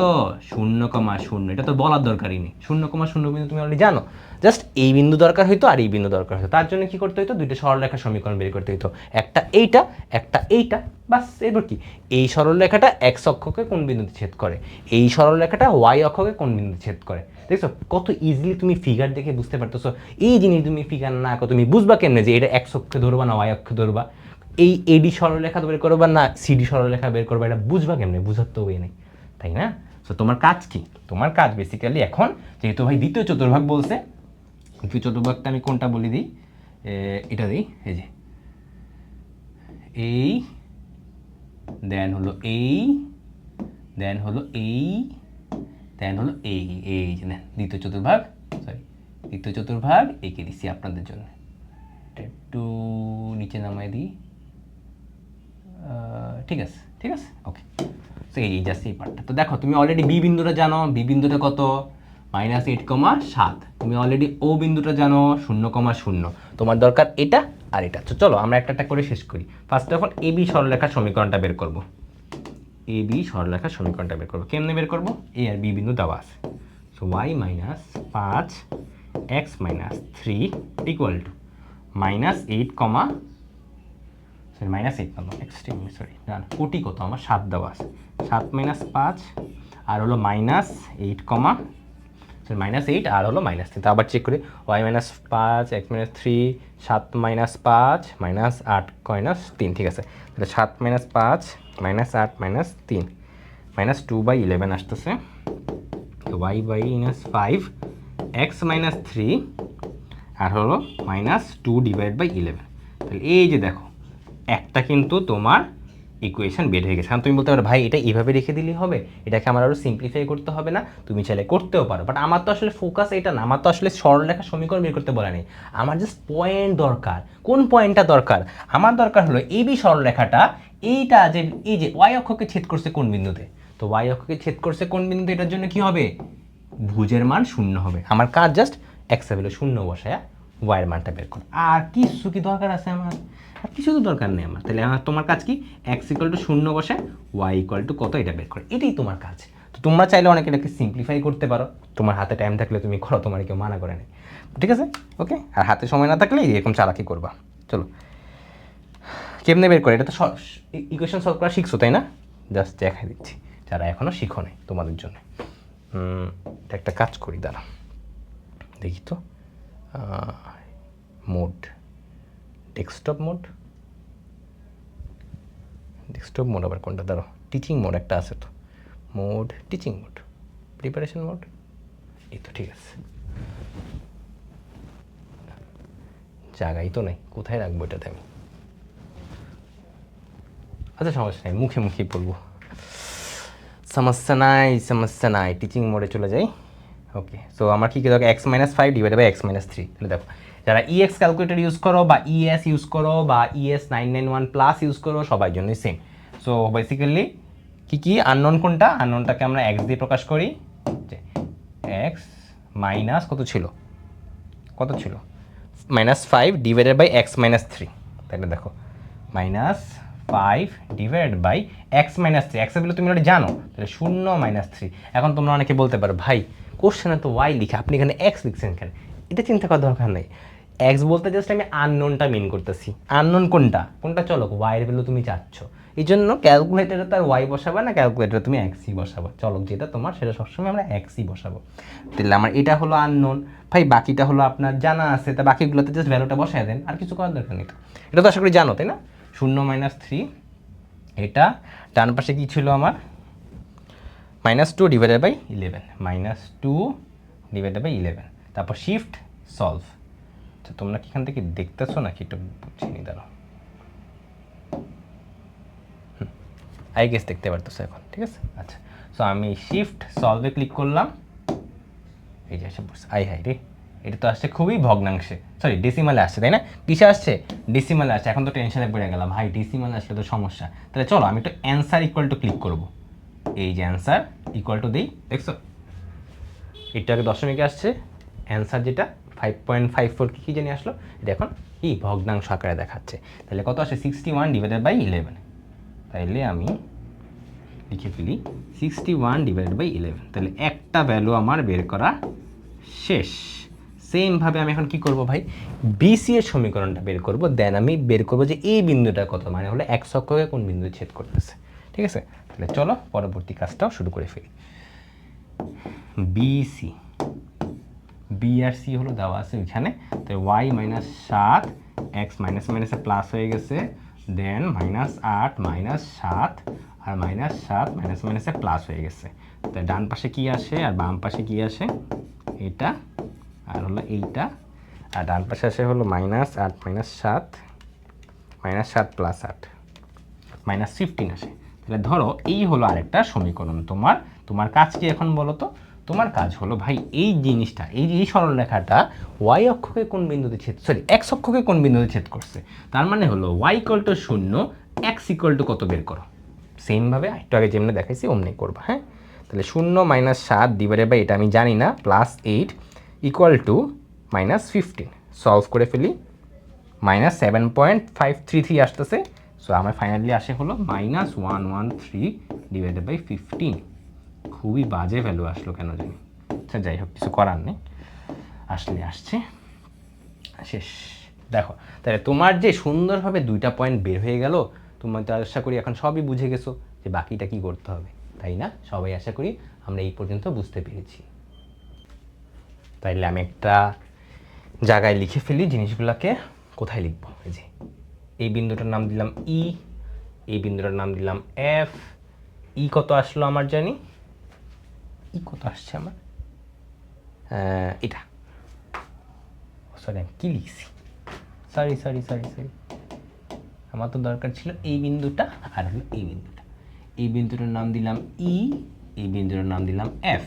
0,0, এটা তো বলার দরকারই নেই। 0,0 বিন্দু তুমি অলরেডি জানো, জাস্ট এই বিন্দু দরকার হইতো আর এই বিন্দু দরকার হতো। তার জন্য কি করতে হতো, দুইটা সরলরেখার সমীকরণ বের করতে হতো, একটা এইটা, বাস। এরপর কি, এই সরলরেখাটা এক্স অক্ষকে কোন বিন্দুতে ছেদ করে, এই সরলরেখাটা ওয়াই অক্ষকে কোন বিন্দুতে ছেদ করে। দেখছো কত ইজিলি তুমি ফিগার দেখে বুঝতে পারতেছো। এই জিনিস তুমি ফিগার না আঁকো, তুমি বুঝবা কেমনে যে এটা এক্স অক্ষে ধরবা না ওয়াই অক্ষে ধরবা, এই এডি সরলরেখা বের করবা না সিডি সরলরেখা বের করবা, এটা বুঝবা কেমনে, বুঝার তো ওয়ে নেই, তাই না? সো তোমার কাজ কি, তোমার কাজ বেসিক্যালি এখন, যেহেতু ভাই দ্বিতীয় চতুর্ভাগ বলছে, ইকিউ চতুর্ভাগটা আমি কোনটা বলে দিই, এটা দিই, এই যে এই, দেন হলো এই, দেন হলো এই, দেন হলো এই, এই যে না দ্বিতীয় চতুর্ভাগ, সরি দ্বিতীয় চতুর্ভাগ এঁকে দিচ্ছি আপনাদের জন্য, একটু নিচে নামাই দিই, ঠিক আছে ঠিক আছে, ওকে। তো এই জাস্ট এই পার্টটা। তো দেখো তুমি অলরেডি বি বিন্দুটা জানো, বি বিন্দুটা কত, -8,7। তুমি অলরেডি ও বিন্দুটা জানো 0,0। তোমার দরকার এটা আর এটা। তো চলো আমরা একটা একটা করে শেষ করি। First of all A B সরলরেখার সমীকরণটা বের করব। এ বি সরলরেখার সমীকরণটা বের করবো। কেমনে বের করবো? এ আর বি বিন্দু দেওয়া আছে। So y - 5 x - 3 equal to -8, sorry -8 না, এক্সট্রিমলি সরি, না কোটি কত আমার 7 দেওয়া আছে, 7 - 5 আর হলো -8, সরি -8 আর হলো -3। তো আবার চেক করি, y - 5 x - 3 7 - 5 -8 -3, ঠিক আছে। তাহলে 7 - 5 -8 -3 -2/11 আসতেছে, y - 5 x - 3 আর হলো -2/11। তাহলে এই যে দেখো একটা কিন্তু তোমার ইকুয়েশন বের হয়ে গেছে। কারণ তুমি বলতে পারো ভাই এটা এইভাবে রেখে দিলেই হবে, এটাকে আমার আরও সিম্পলিফাই করতে হবে না? তুমি চাইলে করতেও পারো, বাট আমার তো আসলে ফোকাস এটা না, আমার তো আসলে সরলরেখা সমীকরণ বের করতে বলা নেই, আমার জাস্ট পয়েন্ট দরকার। কোন পয়েন্টটা দরকার? আমার দরকার হলো এই বি সরলরেখাটা, এইটা যে এই যে ওয়াই অক্ষকে ছেদ করছে কোন বিন্দুতে, তো ওয়াই অক্ষকে ছেদ করছে কোন বিন্দুতে, এটার জন্য কি হবে? ভুজের মান 0 হবে। আমার কাজ জাস্ট এক্স ভ্যালু 0 বসায়া ওয়াইয়ের মানটা বের করা। আর কিছু কি দরকার আছে আমার? আর কিছু তো দরকার নেই আমার। তাহলে আমার তোমার কাজ কি? এক্স ইকুয়াল টু 0 বসায় ওয়াই ইকুয়াল টু কত এটা বের করে, এটাই তোমার কাজ। তো তোমরা চাইলে অনেকে এটাকে সিম্পলিফাই করতে পারো, তোমার হাতে টাইম থাকলে তুমি করো, তোমার কেউ মানা করে নেই, ঠিক আছে ওকে। আর হাতে সময় না থাকলে এরকম চালাকি করবা। চলো কেমনে বের করে, এটা তো ইকুয়েশন সলভ করা শিখছো তাই না? জাস্ট দেখাই দিচ্ছি যারা এখনও শিখো নাই তোমাদের জন্য। একটা কাজ করি, দাঁড়া দেখি তো, মোড ডেস্কটপ মোড আবার কোনটা, দাঁড়ো টিচিং মোড একটা আছে তো, mode teaching mode, preparation mode, এই তো ঠিক আছে। জায়গাই তো নাই, কোথায় রাখবো এটাতে আমি? আচ্ছা সমস্যা নাই, মুখে মুখেই বলবো, সমস্যা নাই, টিচিং মোডে চলে যাই। ওকে, সো আমার কী দেখো x - 5 ডিভাইডেড বাই x - 3। তাহলে দেখো যারা EX ক্যালকুলেটর ইউজ করো বা ES ইউজ করো বা ES 991 প্লাস ইউজ করো সবার জন্যই সেম। সো বেসিক্যালি কি আননোন কোনটা, আননোনটাকে আমরা x দিয়ে প্রকাশ করি, যে x মাইনাস কত ছিল -5 ডিভাইডেড বাই x - 3। তাহলে দেখো -5 ডিভাইডেড বাই x - 3, x এর ভ্যালু তুমি অলরেডি জানো, তাহলে 0 - 3। এখন তোমরা অনেকে বলতে পারো ভাই কোশ্চেনে তো y লিখে আপনি এখানে x লিখছেন কেন? এটা চিন্তা করার দরকার নেই, x বলতে জাস্ট আমি আননোনটা মিন করতেছি। আননোন কোনটা চলো y এর ভ্যালু তুমি চাচ্ছ, এই জন্য ক্যালকুলেটারে তো আর y বসাবা না, ক্যালকুলেটারে তুমি xই বসাবো। চলক যেটা তোমার সেটা সবসময় আমরা xই বসাবো। তাহলে আমার এটা হলো আননোন, ভাই বাকিটা হলো আপনার জানা আছে, তা বাকিগুলোতে জাস্ট ভ্যালুটা বসায় দেন, আর কিছু করার দরকার নেই। এটা তো আশা করি জানো তাই না? 0 - 3, এটা ডান পাশে কি ছিল আমার -2 ডিভাইডেড বাই 11, -2 ডিভাইডেড বাই 11, তারপর শিফট সলভ। তো তোমরা কি এখান থেকে দেখতেছো নাকি একটু বুঝিনি, দাঁড়াও, আই গেস দেখতে পারতেছো এখন, ঠিক আছে আচ্ছা। সো আমি শিফট সলভে ক্লিক করলাম, এই যে এসে পড়ছে, হাই রে, এটা তো আসছে খুবই ভগ্নাংশে, সরি ডেসিমালে আসছে তাই না? কিসে আসছে? ডেসিমালে আসছে। এখন তো টেনশনে পড়ে গেলাম, ভাই ডেসিমালে আসলে তো সমস্যা। তাহলে চলো আমি একটু অ্যান্সার ইকুয়াল টু ক্লিক করবো, এই যে অ্যান্সার ইকুয়াল টু দিই, দেখছো এটা আগে দশমিকে আসছে, অ্যান্সার যেটা 5.54 কী জানি আসলো, এটা এখন কি ভগ্নাংশ আকারে দেখাচ্ছে। তাহলে কত আসে? 61 ডিভাইডেড বাই 11। তাইলে আমি লিখে ফেলি 61 ডিভাইডেড বাই 11। তাহলে একটা ভ্যালু আমার বের করা শেষ। সেমভাবে আমি এখন কি করব ভাই, বিসি এর সমীকরণটা বের করব, দেন আমি বের করব যে এই বিন্দুটা কত, মানে হলো x অক্ষকে কোন বিন্দু ছেদ করতেছে, ঠিক আছে। তাহলে চলো পরবর্তী কাজটাও শুরু করে ফেলি। বিসি, বি আর সি হলো দেওয়া আছে ওইখানে, তো y - 7 x মাইনাসে প্লাস হয়ে গেছে, দেন -8 -7 আর -7 মাইনাসে প্লাস হয়ে গেছে। তো ডান পাশে কি আসে আর বাম পাশে কি আসে, এটা আর হলো এইটা আর ডান পাশে আসে হলো -8 -7 -7 + 8 -15 আসে। তাহলে ধরো এই হলো আরেকটা সমীকরণ তোমার। তোমার কাজ কি এখন বলো তো? তোমার কাজ হলো ভাই এই জিনিসটা, এই সরলরেখাটা y অক্ষকে কোন বিন্দুতে x অক্ষকে কোন বিন্দুতে ছেদ করছে। তার মানে হলো y = 0, x = কত বের করো। সেমভাবে একটু আগে যেমনি দেখাইছি অমনি করবা। হ্যাঁ, তাহলে 0 - 7 ডিভাইডেড বাই এটা আমি জানি না +8 = -15। সলভ করে ফেলি, -7.533 আসতেছে। সো আমার ফাইনালি আসে হলো -113 ডিভাইডেড বাই 15। খুবই বাজে ভ্যালু আসলো কেন জানি। আচ্ছা যাই হোক, কিছু করার নেই, আসলে আসছে। শেষ। দেখো তাহলে তোমার যে সুন্দরভাবে 2টা পয়েন্ট বের হয়ে গেল, তোমার তো আশা করি এখন সবই বুঝে গেছো যে বাকিটা কি করতে হবে, তাই না? সবাই আশা করি আমরা এই পর্যন্ত বুঝতে পেরেছি। তাইলে আমি একটা জায়গায় লিখে ফেলি জিনিসগুলোকে। কোথায় লিখবো? এই যে এই বিন্দুটার নাম দিলাম ই, এই বিন্দুটার নাম দিলাম এফ। ই কত আসলো আমার জানি, ই কত আসছে আমার, এটা সরি আমি কী লিখছি, সরি আমার তো দরকার ছিল এই বিন্দুটা আর হলো এই বিন্দুটা। এই বিন্দুটার নাম দিলাম ই, এই বিন্দুটার নাম দিলাম এফ।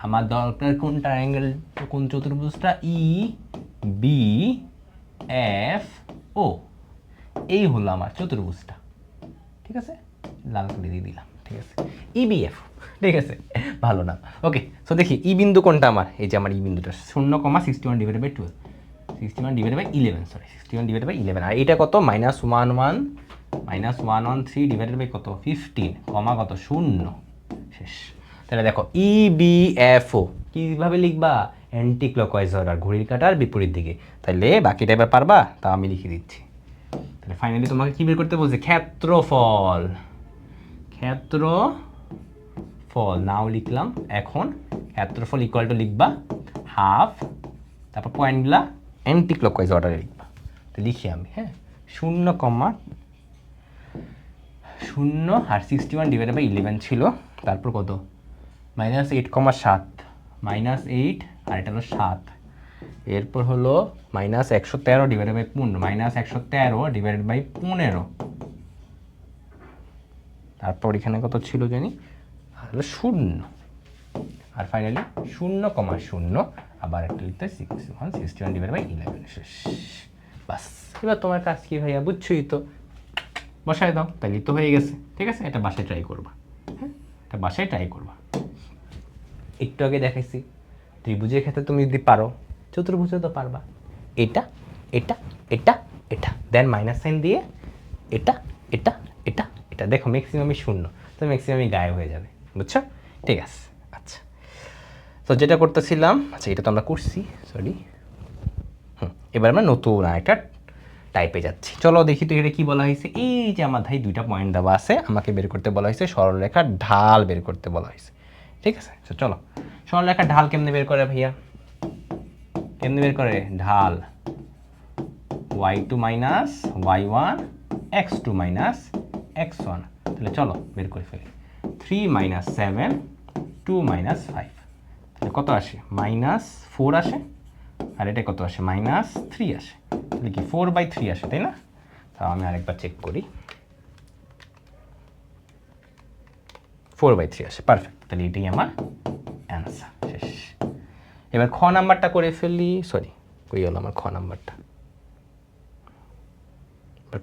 আমার দরকার কোন ট্রায়াঙ্গেল, কোন চতুর্ভুজটা, ই বি এফ ও, এই হলো আমার চতুর্ভুজটা। ঠিক আছে, লাল করে দিয়ে দিলাম। ঠিক আছে, ইবিএফ। ঠিক আছে, ভালো নাম। ওকে, সো দেখি ই বিন্দু কোনটা আমার। এই যে আমার ই বিন্দুটা 0,61 divided by 12, 61 divided by 11, sorry 61 divided by 11। আর এটা কত, -113 ডিভাইডেড বাই কত 15, কমা কত 0। শেষ। তাহলে দেখো ইবিএফও কীভাবে লিখবা, অ্যান্টি ক্লকওয়াইজ অর্ডার, ঘড়ির কাঁটার বিপরীত দিকে। তাহলে বাকিটা এবার পারবা, তা আমি লিখে দিচ্ছি। তাহলে ফাইনালি তোমাকে কী বের করতে বলছে, ক্ষেত্রফল। ক্ষেত্রফল নাও লিখলাম। এখন ক্ষেত্রফল ইকুয়াল টু লিখবা হাফ, তারপর পয়েন্টগুলা অ্যান্টি ক্লকওয়াইজ অর্ডারে লিখবা। তো লিখি আমি, হ্যাঁ, 0,0 আর 61 ডিভাইডেড বাই 11 ছিল। তারপর কত, -8,7, -8 আর এটা হলো 7। এরপর হলো -113 ডিভাইডেড বাই 15, -113 ডিভাইডেড বাই 15। তারপর এখানে কত ছিল জানি, হলো 0। আর ফাইনালি 0,0 আবার একটা লিখতে 61 ডিভাইডেড বাই 11। শেষ। বাস, এবার তোমার কাজ কি ভাইয়া, বুঝছোই তো, বসায় দাও, তাহলে তো হয়ে গেছে। ঠিক আছে, এটা বাসায় ট্রাই করবা। হ্যাঁ, এটা বাসায় ট্রাই করবা। একটু আগে দেখাইছি ত্রিভুজের ক্ষেত্রে তুমি যদি পারো, চতুর্ভুজে তো পারবা। এটা এটা এটা এটা দেন মাইনাস সাইন দিয়ে এটা এটা এটা এটা, দেখো ম্যাক্সিমামই 0, তো ম্যাক্সিমামই গায়েব হয়ে যাবে। বুঝছো? ঠিক আছে, আচ্ছা। তো যেটা করতেছিলাম, আচ্ছা এটা তো আমরা করছি, সরি। এবার আমরা নতুন একটা টাইপে যাচ্ছি। চলো দেখি তো এটা কি বলা হয়েছে। এই যে আমার ভাই 2টা পয়েন্ট দেওয়া আছে, আমাকে বের করতে বলা হয়েছে সরলরেখার ঢাল বের করতে বলা হয়েছে। ঠিক আছে, চলো সরলরেখার ঢাল কেমনে বের করে ভাইয়া, কেমনে বের করে ঢাল, y2 minus y1 x2 minus x1। তাহলে চলো বের করে ফেলি। 3 - 7 2 - 5, তাহলে কত আসে, -4 আসে। আর এটা কত আসে, -3 আসে। তাহলে কি 4/3 আসে, তাই না? তাও আমি আরেকবার চেক করি, 4/3 আসে। পারফেক্ট, তাহলে এটাই আমার অ্যান্সার। শেষ। এবার খ নাম্বারটা করে ফেলি, সরি কই হলো আমার খ নাম্বারটা।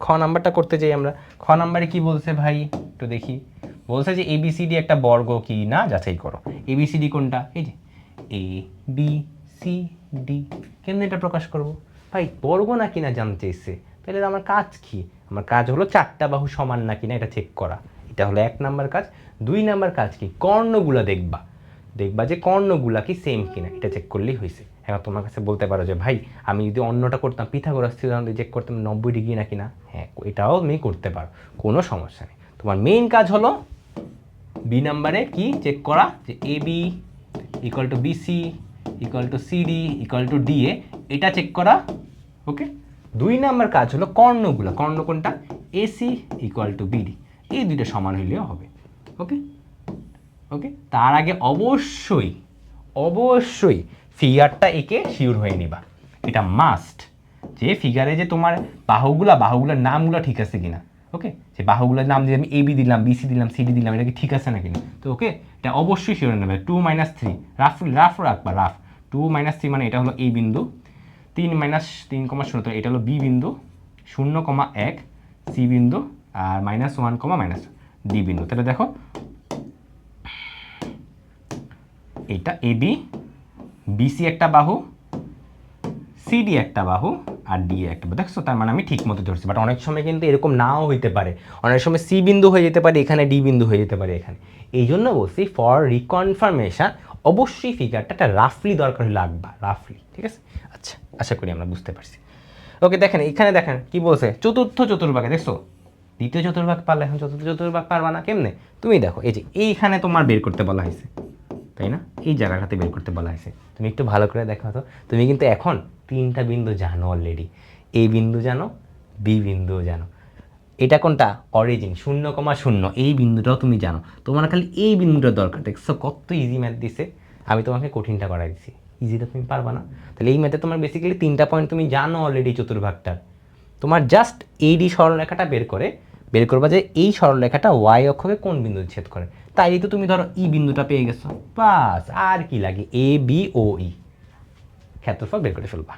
খ নাম্বারটা করতে যাই আমরা। খ নাম্বারে কি বলছে ভাই, একটু দেখি। বলছে যে ABCD একটা বর্গ কি না যাচাই করো। ABCD কোনটা, এই যে ABCD। কেমনে এটা প্রকাশ করব ভাই, বর্গ না কিনা জানতে চাইছে। তাহলে আমার কাজ কি, আমার কাজ হলো 4টা বাহু সমান না কিনা এটা চেক করা। এটা হলো 1 নাম্বার কাজ। 2 নাম্বার কাজ কি, কর্ণগুলো দেখবা যে কর্ণগুলা কি সেম কিনা, এটা চেক করলেই হয়েছে। এখন তোমার কাছে বলতে পারো যে ভাই আমি যদি অন্যটা করতাম, পিথাগোরাস থিওরেম দিয়ে চেক করতাম 90 ডিগ্রি না কিনা, হ্যাঁ এটাও তুমি করতে পারো, কোনো সমস্যা নেই। তোমার মেইন কাজ হলো বি নাম্বারে কি চেক করা, যে AB = BC = CD = DA, এটা চেক করা। ওকে, 2 নাম্বার কাজ হলো কর্ণগুলো, কর্ণ কোনটা, AC = BD, এই দুইটা সমান হইলেও হবে। ওকে ওকে, তার আগে অবশ্যই ফিগারটা এঁকে শিওর হয়ে নিবা। এটা মাস্ট, যে ফিগারে যে তোমার বাহুগুলোর নামগুলো ঠিক আছে কিনা। ওকে, যে বাহুগুলোর নাম যে আমি এবি দিলাম, বিসি দিলাম, সিডি দিলাম, এটা কি ঠিক আছে না কিনা। তো ওকে, এটা অবশ্যই শিওর নেবে। 2 - 3 রাফ রাখবা, রাফ 2 - 3 মানে এটা হলো এই বিন্দু, 3 - 3,17 এটা হলো বি বিন্দু, 0,1 সি বিন্দু, আর -1, ডি বিন্দু। তাহলে দেখো এটা এবি, বিসি একটা বাহু, সিডি একটা বাহু, আর ডি একটা বাহু। দেখছো, তার মানে আমি ঠিক মতো ধরছি। বাট অনেক সময় কিন্তু এরকম নাও হইতে পারে, অনেক সময় সি বিন্দু হয়ে যেতে পারে এখানে, ডি বিন্দু হয়ে যেতে পারে এখানে। এই জন্য বলছি ফর রিকনফার্মেশন অবশ্যই ফিগারটা একটা রাফলি দরকার হলে আঁকবা, রাফলি। ঠিক আছে, আচ্ছা, আশা করি আমরা বুঝতে পারছি। ওকে, দেখেন এখানে দেখেন কি বলছে, চতুর্থ চতুর্ভাগে। দেখছো, দ্বিতীয় চতুর্ভাগ পারলে এখন চতুর্থ চতুর্ভাগ পারবা না কেমনে? তুমি দেখো, এই যে এইখানে তোমার বের করতে বলা হয়েছে, তাই না? এই জায়গাটাতে বের করতে বলা হয়েছে। তুমি একটু ভালো করে দেখো তো, তুমি কিন্তু এখন 3টা বিন্দু জানো অলরেডি। এ বিন্দু জানো, বি বিন্দু জানো, এটা কোনটা অরিজিন 0,0, এই বিন্দুটাও তুমি জানো। তোমার খালি এই বিন্দুটার দরকার। দেখছো কত ইজি ম্যাথ দিছে, আমি তোমাকে কঠিনটা করাই দিছি, ইজিটা তুমি পারবা না। তাহলে এই ম্যাথে তোমার বেসিক্যালি 3টা পয়েন্ট তুমি জানো অলরেডি চতুর্ভাগটার। তোমার জাস্ট এইডি সরলরেখাটা বের করবা যে এই সরলরেখাটা ওয়াই অক্ষকে কোন বিন্দু ছেদ করে। তাই তো তুমি ধরো ই বিন্দুটা পেয়ে গেছো, বাস আর কি লাগে, এ বি ও ই, ক্ষেত্রফল বের করে ফেলবা।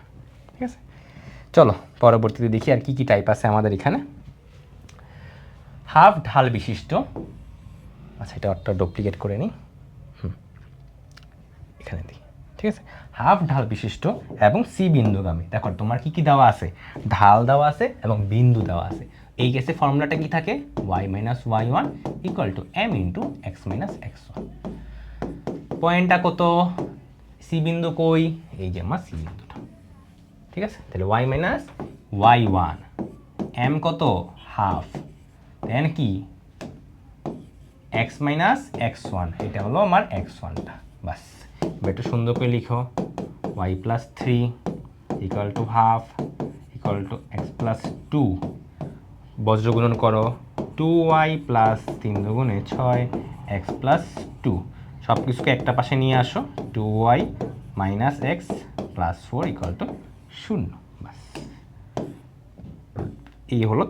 ঠিক আছে, চলো পরবর্তীতে দেখি আর কি কি টাইপ আছে আমাদের এখানে। হাফ ঢাল বিশিষ্ট, আচ্ছা এটা একটা ডুপ্লিকেট করে নিই, এখানে দিই। ঠিক আছে, হাফ ঢাল বিশিষ্ট এবং সি বিন্দুগামী। দেখো তোমার কি কি দেওয়া আছে, ঢাল দেওয়া আছে এবং বিন্দু দেওয়া আছে। এই কেসে ফর্মুলাটা কি থাকে, y - y1 = m × x - x1। পয়েন্টটা কত, সি বিন্দু কই, এই যে আমার সি বিন্দুটা। ঠিক আছে, তাহলে y - y1, m কত, হাফ, দেন কি x - x1, এটা হলো আমার x1টা। বাস, এবার একটু সুন্দর করে লিখো, y + 3 = হাফ x + 2, বজ্রগুণন করো, 2y + 3 × 6 x + 2, সব কিছুকে একটা পাশে নিয়ে আসো, 2y - x + 4 = 0। বাস, এই হলো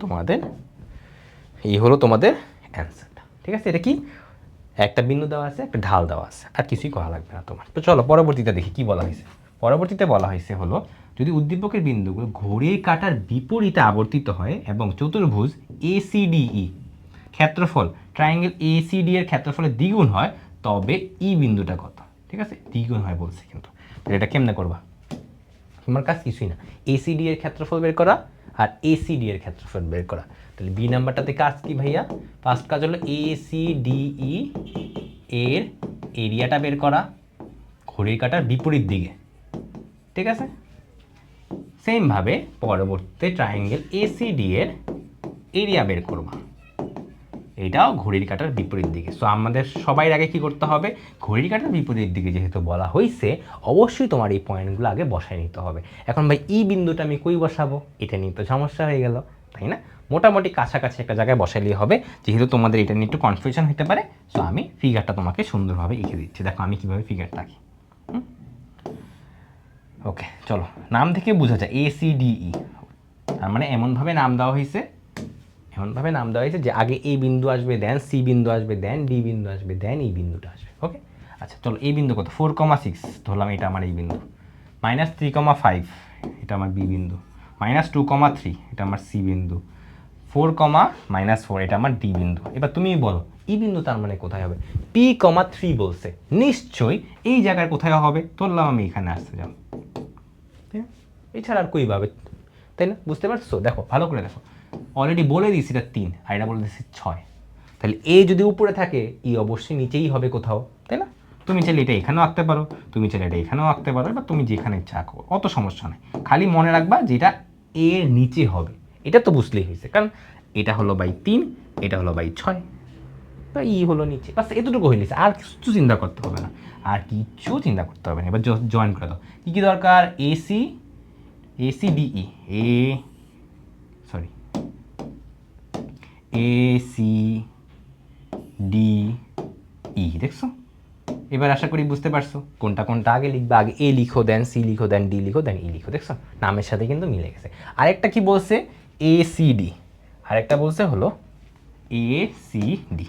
তোমাদের অ্যান্সারটা। ঠিক আছে, এটা কি, একটা বিন্দু দেওয়া আছে, একটা ঢাল দেওয়া আছে, আর কিছুই করা লাগবে না তোমার। তো চলো পরবর্তীতে দেখি কি বলা হয়েছে। পরবর্তীতে বলা হয়েছে হলো, যদি উদ্দীপকের বিন্দুগুলো ঘড়ির কাঁটার বিপরীতে আবর্তিত হয় এবং চতুর্ভুজ ACDE ক্ষেত্রফল ট্রায়াঙ্গেল ACD এর ক্ষেত্রফলের দ্বিগুণ হয়, তবে ই বিন্দুটা কত। ঠিক আছে, দ্বিগুণ হয় বলছে কিন্তু, এটা কেমনে করবা? তোমার কাজ কিছুই না, ACD এর ক্ষেত্রফল বের করা আর ACD এর ক্ষেত্রফল বের করা। তাহলে বি নাম্বারটাতে কাজ কি ভাইয়া, ফার্স্ট কাজ হলো ACDE এর এরিয়াটা বের করা ঘড়ির কাঁটার বিপরীত দিকে। ঠিক আছে, সেমভাবে পরবর্তীতে ট্রায়াঙ্গেল ACD এর এরিয়া বের করবা, এটাও ঘড়ির কাঁটার বিপরীত দিকে। সো আমাদের সবাই আগে কি করতে হবে, ঘড়ির কাঁটার বিপরীত দিকে যেহেতু বলা হয়েছে, অবশ্যই তোমার এই পয়েন্টগুলো আগে বসায় নিতে হবে। এখন ভাই ই বিন্দুটা আমি কই বসাবো, এটা নিয়ে তো সমস্যা হয়ে গেল, তাই না? মোটামুটি কাছাকাছি একটা জায়গায় বসাইলেই হবে, যেহেতু তোমাদের এটা নিয়ে একটু কনফিউশন হতে পারে। সো আমি ফিগারটা তোমাকে সুন্দরভাবে এঁকে দিচ্ছি, দেখো আমি কীভাবে ফিগারটা আঁকি। ওকে, চলো নাম থেকে বোঝা যায় ACDE, তার মানে এমনভাবে নাম দেওয়া হয়েছে যে আগে এ বিন্দু আসবে, দেন সি বিন্দু আসবে, দেন ডি বিন্দু আসবে, দেন ই বিন্দুটা আসবে। ওকে, আচ্ছা চলো এই বিন্দু কত, 4,6 ধরলাম, এটা আমার এই বিন্দু, -3,5 এটা আমার বি বিন্দু, -2,3 এটা আমার সি বিন্দু, 4, -4 এটা আমার ডি বিন্দু। এবার তুমি বলো ই বিন্দু তার মানে কোথায় হবে, P,3 বলছে, নিশ্চয়ই এই জায়গায় কোথায় হবে, ধরলাম আমি এখানে আসতে যাও, এছাড়া আর কইভাবে, তাই না? বুঝতে পারছো? দেখো ভালো করে দেখো, অলরেডি বলে দিয়েছি এটা 3 আর এটা বলে দিয়েছি 6, তাহলে এ যদি উপরে থাকে ই অবশ্যই নিচেই হবে কোথাও, তাই না? তুমি চাইলে এটা এখানেও আঁকতে পারো, তুমি চাইলে এটা এখানেও আঁকতে পারো, বা তুমি যেখানে ইচ্ছা আঁকো, অত সমস্যা নেই। খালি মনে রাখবা যেটা এর নিচে হবে, এটা তো বুঝলেই হয়েছে, কারণ এটা হলো বাই 3, এটা হলো বাই 6, বা ই হলো নিচে, বাস এতটুকু হইলেছে, আর কিছু চিন্তা করতে হবে না, এবার জয়েন করে দাও। কী কী দরকার, ACDE ACDE, দেখছো এবার আশা করি বুঝতে পারছো কোনটা কোনটা আগে লিখবে। আগে এ লিখো, দেন সি লিখো, দেন ডি লিখো, দেন ই লিখো। দেখছো নামের সাথে কিন্তু মিলে গেছে। আরেকটা কি বলছে, এ সি ডি। আরেকটা বলছে হলো এ সি ডি।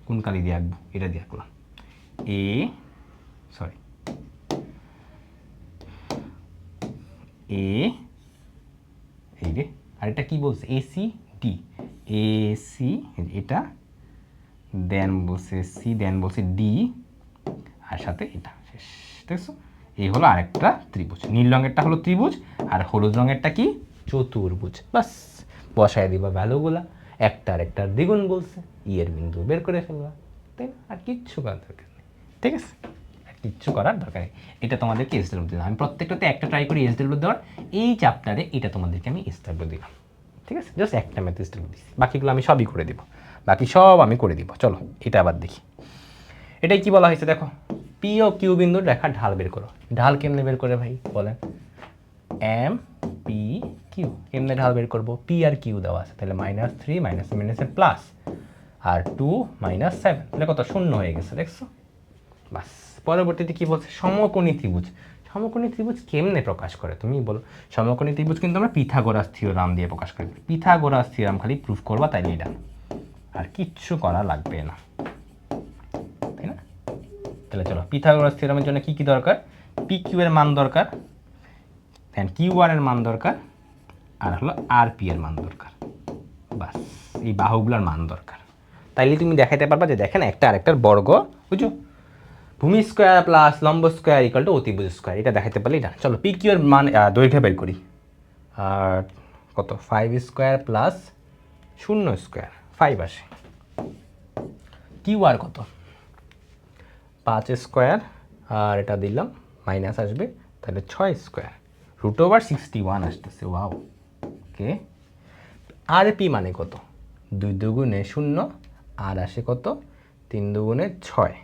কোন কালি দিয়ে আঁকবো, এটা দিয়ে আঁকলাম এ, সরি এ, এই রে। আরেকটা কি বলছে, A C D, A C, এটা দেন বলছে সি, দেন বলছে ডি, আর সাথে এটা শেষ। দেখছো এই হলো আরেকটা ত্রিভুজ। নীল রঙেরটা হলো ত্রিভুজ, আর হলুদ রঙেরটা কি, চতুর্ভুজ। বাস বসায় দিবা ভ্যালুগুলা, একটা আর একটার দ্বিগুণ বলছে, ই এর বিন্দু বের করে ফেলবা, তাই না? আর কিচ্ছু করার দরকার নেই, ঠিক আছে? আর কিচ্ছু করার দরকার নেই। এটা তোমাদেরকে এসডাব্লিউ দিলাম। আমি প্রত্যেকটাতে একটা ট্রাই করি এসডাব্লিউ দেওয়ার। এই চ্যাপ্টারে এটা তোমাদেরকে আমি এসডাব্লিউ দিলাম, ঠিক আছে? জাস্ট একটা ম্যাথ এসডাব্লিউ দিচ্ছি, বাকিগুলো আমি সবই করে দিব, বাকি সব আমি করে দিব। চলো এটা আবার দেখি। এটাই কি বলা হয়েছে দেখো, পি ও কিউ বিন্দুর রেখার ঢাল বের করো। ঢাল কেমনে বের করে ভাই বলেন? M P Q. কেমনে ঢাল বের করবো? পি আর কিউ দেওয়া আছে, তাহলে -3 মাইনাসের প্লাস, আর 2 -7, তাহলে কত, শূন্য হয়ে গেছে। দেখছো? বাস। পরবর্তীতে কি বলছে, সমকোণী ত্রিভুজ। সমকোণী ত্রিভুজ কেমনে প্রকাশ করে তুমি বলো? সমকোণী ত্রিভুজ কিন্তু আমরা পিথাগোরাস থিওরাম দিয়ে প্রকাশ করি। পিথাগোরাস থিওরাম খালি প্রুফ করবা, তাইলে এটা আর কিচ্ছু করা লাগবে না, তাই না? তাহলে চলো, পিথাগোরাস থিওরামের জন্য কি কি দরকার? পি কিউ এর মান দরকার, দেন কিউ আর এর মান দরকার, আর হলো আর পি এর মান দরকার। বাস, এই বাহুগুলোর মান দরকার। তাইলে তুমি দেখাইতে পারবা যে দেখেন একটা আরেকটার বর্গ, বুঝছো? ভূমি স্কোয়ার প্লাস লম্ব স্কোয়ার ইকুয়াল টু অতিভুজ স্কোয়ার, এটা দেখাইতে পারলে এটা। চলো পি কিউ এর মান দৈর্ঘ্য বের করি। আর কত, 5 স্কোয়ার প্লাস 0 স্কোয়ার, 5 আসে। কিউ আর কত, 5 স্কোয়ার, আর এটা দিলাম মাইনাস আসবে, তাহলে 6 স্কোয়ার, √61 আসতেছে। ওয়াও, ওকে। আর পি মানে কত, 2 দুগুণে 0, আর আসে কত, 3 দুগুণে 6,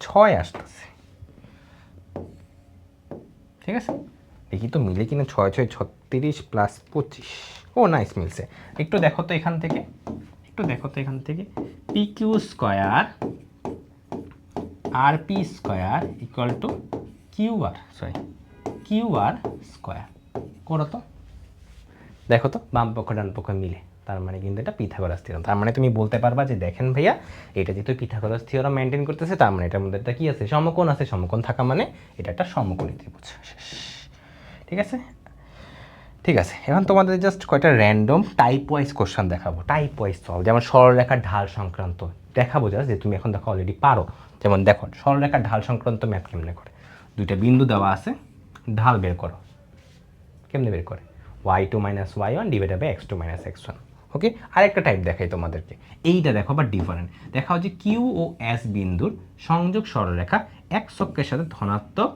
6 আসতেছে, ঠিক আছে? দেখি তো মিলে কিনা, 6 6 36 প্লাস 25। ও নাইস, মিলছে। একটু দেখো তো এখান থেকে, একটু দেখো তো এখান থেকে, পি কিউ স্কোয়ার আর P square equal to Q R, sorry Q R square. করো তো, দেখো তো বাম পক্ষ ডান পক্ষ মিলে, তার মানে কিন্তু এটা পিথাগোরাস থিওরাম। তার মানে তুমি বলতে পারবা যে দেখেন ভাইয়া, এটা যেহেতু পিথাগোরাস থিওরাম মেনটেন করতেছে, তার মানে এটার মধ্যে একটা কি আছে, সমকোণ আছে। সমকোণ থাকা মানে এটা একটা সমকোণী ত্রিভুজ। ঠিক আছে, ঠিক আছে। এখন তোমাদের জাস্ট কয়টা র্যান্ডম টাইপ ওয়াইজ কোশ্চেন দেখাবো, টাইপ ওয়াইজ সলভ। যেমন সরলরেখার ঢাল সংক্রান্ত দেখাবো, জাস্ট যে তুমি এখন দেখো অলরেডি পারো। যেমন দেখো সরলরেখার ঢাল সংক্রান্ত ম্যাথ কেমনে করে, দুইটা বিন্দু দেওয়া আছে, ঢাল বের করো। কেমনে বের করে, y2 - y1 divided by x2 - x1। ওকে, আরেকটা টাইপ দেখাই তোমাদেরকে, এইটা দেখো বা ডিফারেন্ট দেখাও, যে কিউ ও এস বিন্দুর সংযোগ সরলরেখা এক অক্ষের সাথে ধনাত্মক,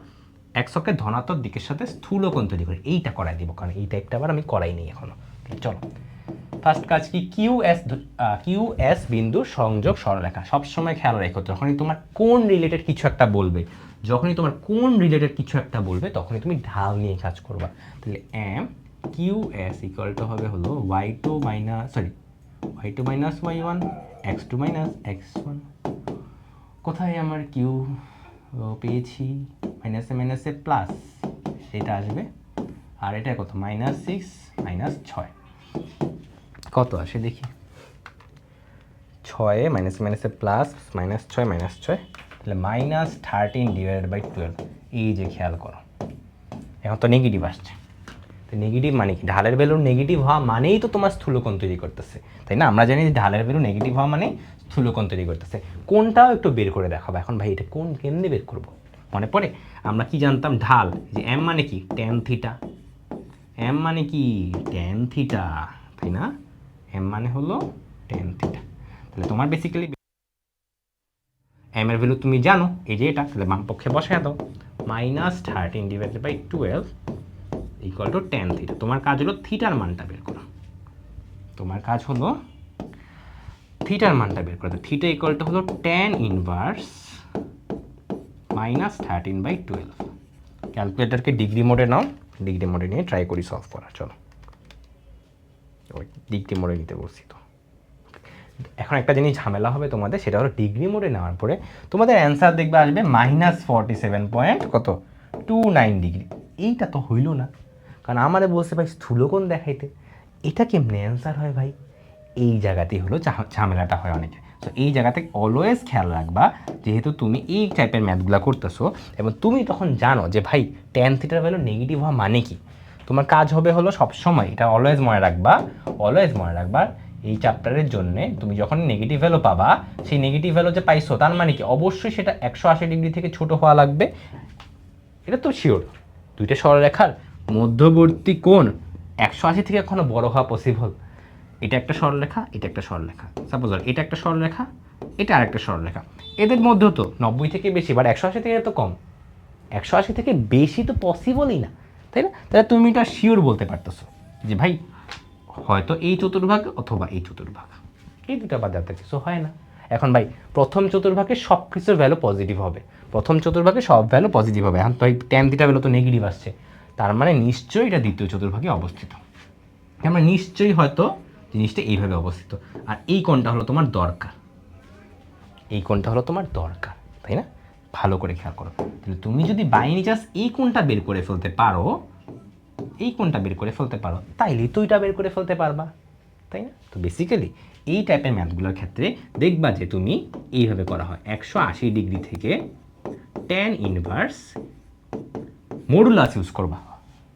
এক অক্ষের ধনাত্মক দিকের সাথে স্থূলকোণ তৈরি করে। এইটা করাই দিব, কারণ এই টাইপটা আবার আমি করাই নি এখনো। চলো, ফার্স্ট কাজ কি, কিউ এস বিন্দুর সংযোগ সরলরেখা। সবসময় খেয়াল রেখো, যখনই তোমার কোন রিলেটেড কিছু একটা বলবে, যখনই তোমার কোন রিলেটেড কিছু একটা বলবে, তখনই তুমি ঢাল নিয়ে কাজ করবা। তাহলে M Q S equal to হবে হলো y2 - y1 x2 - x1। কোথায় আমার কিউ পেয়েছি, মাইনাসে মাইনাসে প্লাস, এটা আসবে, আর এটা কত, -6 -6, কত আসে দেখি, 6 মাইনাসে মাইনাসে প্লাস, -6 -6, তাহলে -13 ডিভাইডেড বাই 12। এই যে খেয়াল করো, এখন তো নেগেটিভ আসছে। তো নেগেটিভ মানে কি, ঢালের ভ্যালু নেগেটিভ হওয়া মানেই তো তোমার স্থূলকোণ তৈরি করতেছে, তাই না? আমরা জানি যে ঢালের ভ্যালু নেগেটিভ হওয়া মানে স্থূলকোণ তৈরি করতেছে। কোনটাও একটু বের করে দেখাবো এখন ভাই, এটা কোন কেমনে বের করব মনে পড়ে? আমরা কি জানতাম, ঢাল যে এম মানে কি, ট্যান থিটা। এম মানে কি, ট্যান থিটা, তাই না? এম মানে হলো ট্যান থিটা। তাহলে তোমার বেসিক্যালি এম এর ভ্যালু তুমি জানো, এই যে এটা, তাহলে বাম পক্ষে বসায় দাও, -13 divided by 12 equal to tan theta. তোমার কাজ হলো থিটার মানটা বের করো, তোমার কাজ হলো থিটার মানটা বের করো। থিটা ইকুয়াল টু হলো ট্যান ইনভার্স -13/12। ক্যালকুলেটরকে ডিগ্রি মোডে নাও, ডিগ্রি মোডে নিয়ে ট্রাই করি সলভ করা। চলো, ডিগ্রি মোডে নিতে বলছি তো, এখন একটা জিনিস ঝামেলা হবে তোমাদের, সেটা হলো ডিগ্রি মোডে নেওয়ার পরে তোমাদের অ্যান্সার দেখবে আসবে -47.29 ডিগ্রি। এইটা তো হইল না, কারণ আমাদের বলছে ভাই স্থূলকোণ দেখাইতে। এটা কেমনে অ্যান্সার হয় ভাই? এই জায়গাতেই হলো ঝামেলাটা হয় অনেকে। সো এই জায়গাতে অলওয়েজ খেয়াল রাখবা, যেহেতু তুমি এই টাইপের ম্যাথগুলো করতেছো এবং তুমি তখন জানো যে ভাই ট্যান থিটার ভ্যালু নেগেটিভ হওয়া মানে কি, তোমার কাজ হবে হলো সবসময় এটা অলওয়েজ মনে রাখবা এই চ্যাপ্টারের জন্য তুমি যখন নেগেটিভ ভ্যালু পাবা, সেই নেগেটিভ ভ্যালু যে পাইছো তার মানে কি অবশ্যই সেটা 180 ডিগ্রি থেকে ছোট হওয়া লাগবে, এটা তো শিওর। দুইটা সরলরেখার মধ্যবর্তী কোণ 180 থেকে কখনো বড় হওয়া পসিবল? এটা একটা সরলরেখা, এটা একটা সরলরেখা, সাপোজ এটা একটা সরলরেখা, এটা আর একটা সরলরেখা, এদের মধ্যে তো 90 থেকে বেশি, বাট 180 থেকে তো কম, 180 থেকে বেশি তো পসিবলই না, তাই না? তাহলে তুমি এটা শিওর বলতে পারতেছো যে ভাই হয়তো এই চতুর্ভাগ অথবা এই চতুর্ভাগ, এই দুটা বাদ যাতে কিছু হয় না। এখন ভাই প্রথম চতুর্ভাগে সব কিছুর ভ্যালু পজিটিভ হবে, প্রথম চতুর্ভাগে সব ভ্যালু পজিটিভ হবে। এখন তো এই ট্যান থিটা ভ্যালু তো নেগেটিভ আসছে, তার মানে নিশ্চয়ই এটা দ্বিতীয় চতুর্ভাগে অবস্থিত। আমরা নিশ্চয়ই হয়তো জিনিসটা এইভাবে অবস্থিত। আর এই কোণটা হলো তোমার দরকার, এই কোণটা হলো তোমার দরকার, তাই না? ভালো করে খেয়াল করো। তাহলে তুমি যদি বাই এনি চান্স এই কোণটা বের করে ফেলতে পারো, এই কোণটা বের করে ফেলতে পারো, তাইলে তো এটা বের করে ফেলতে পারবা, তাই না? তো বেসিক্যালি এই টাইপের ম্যাথগুলোর ক্ষেত্রে দেখবা যে তুমি এইভাবে করা হয়, 180 ডিগ্রি থেকে ট্যান ইনভার্স মডুলাস ইউজ করবা,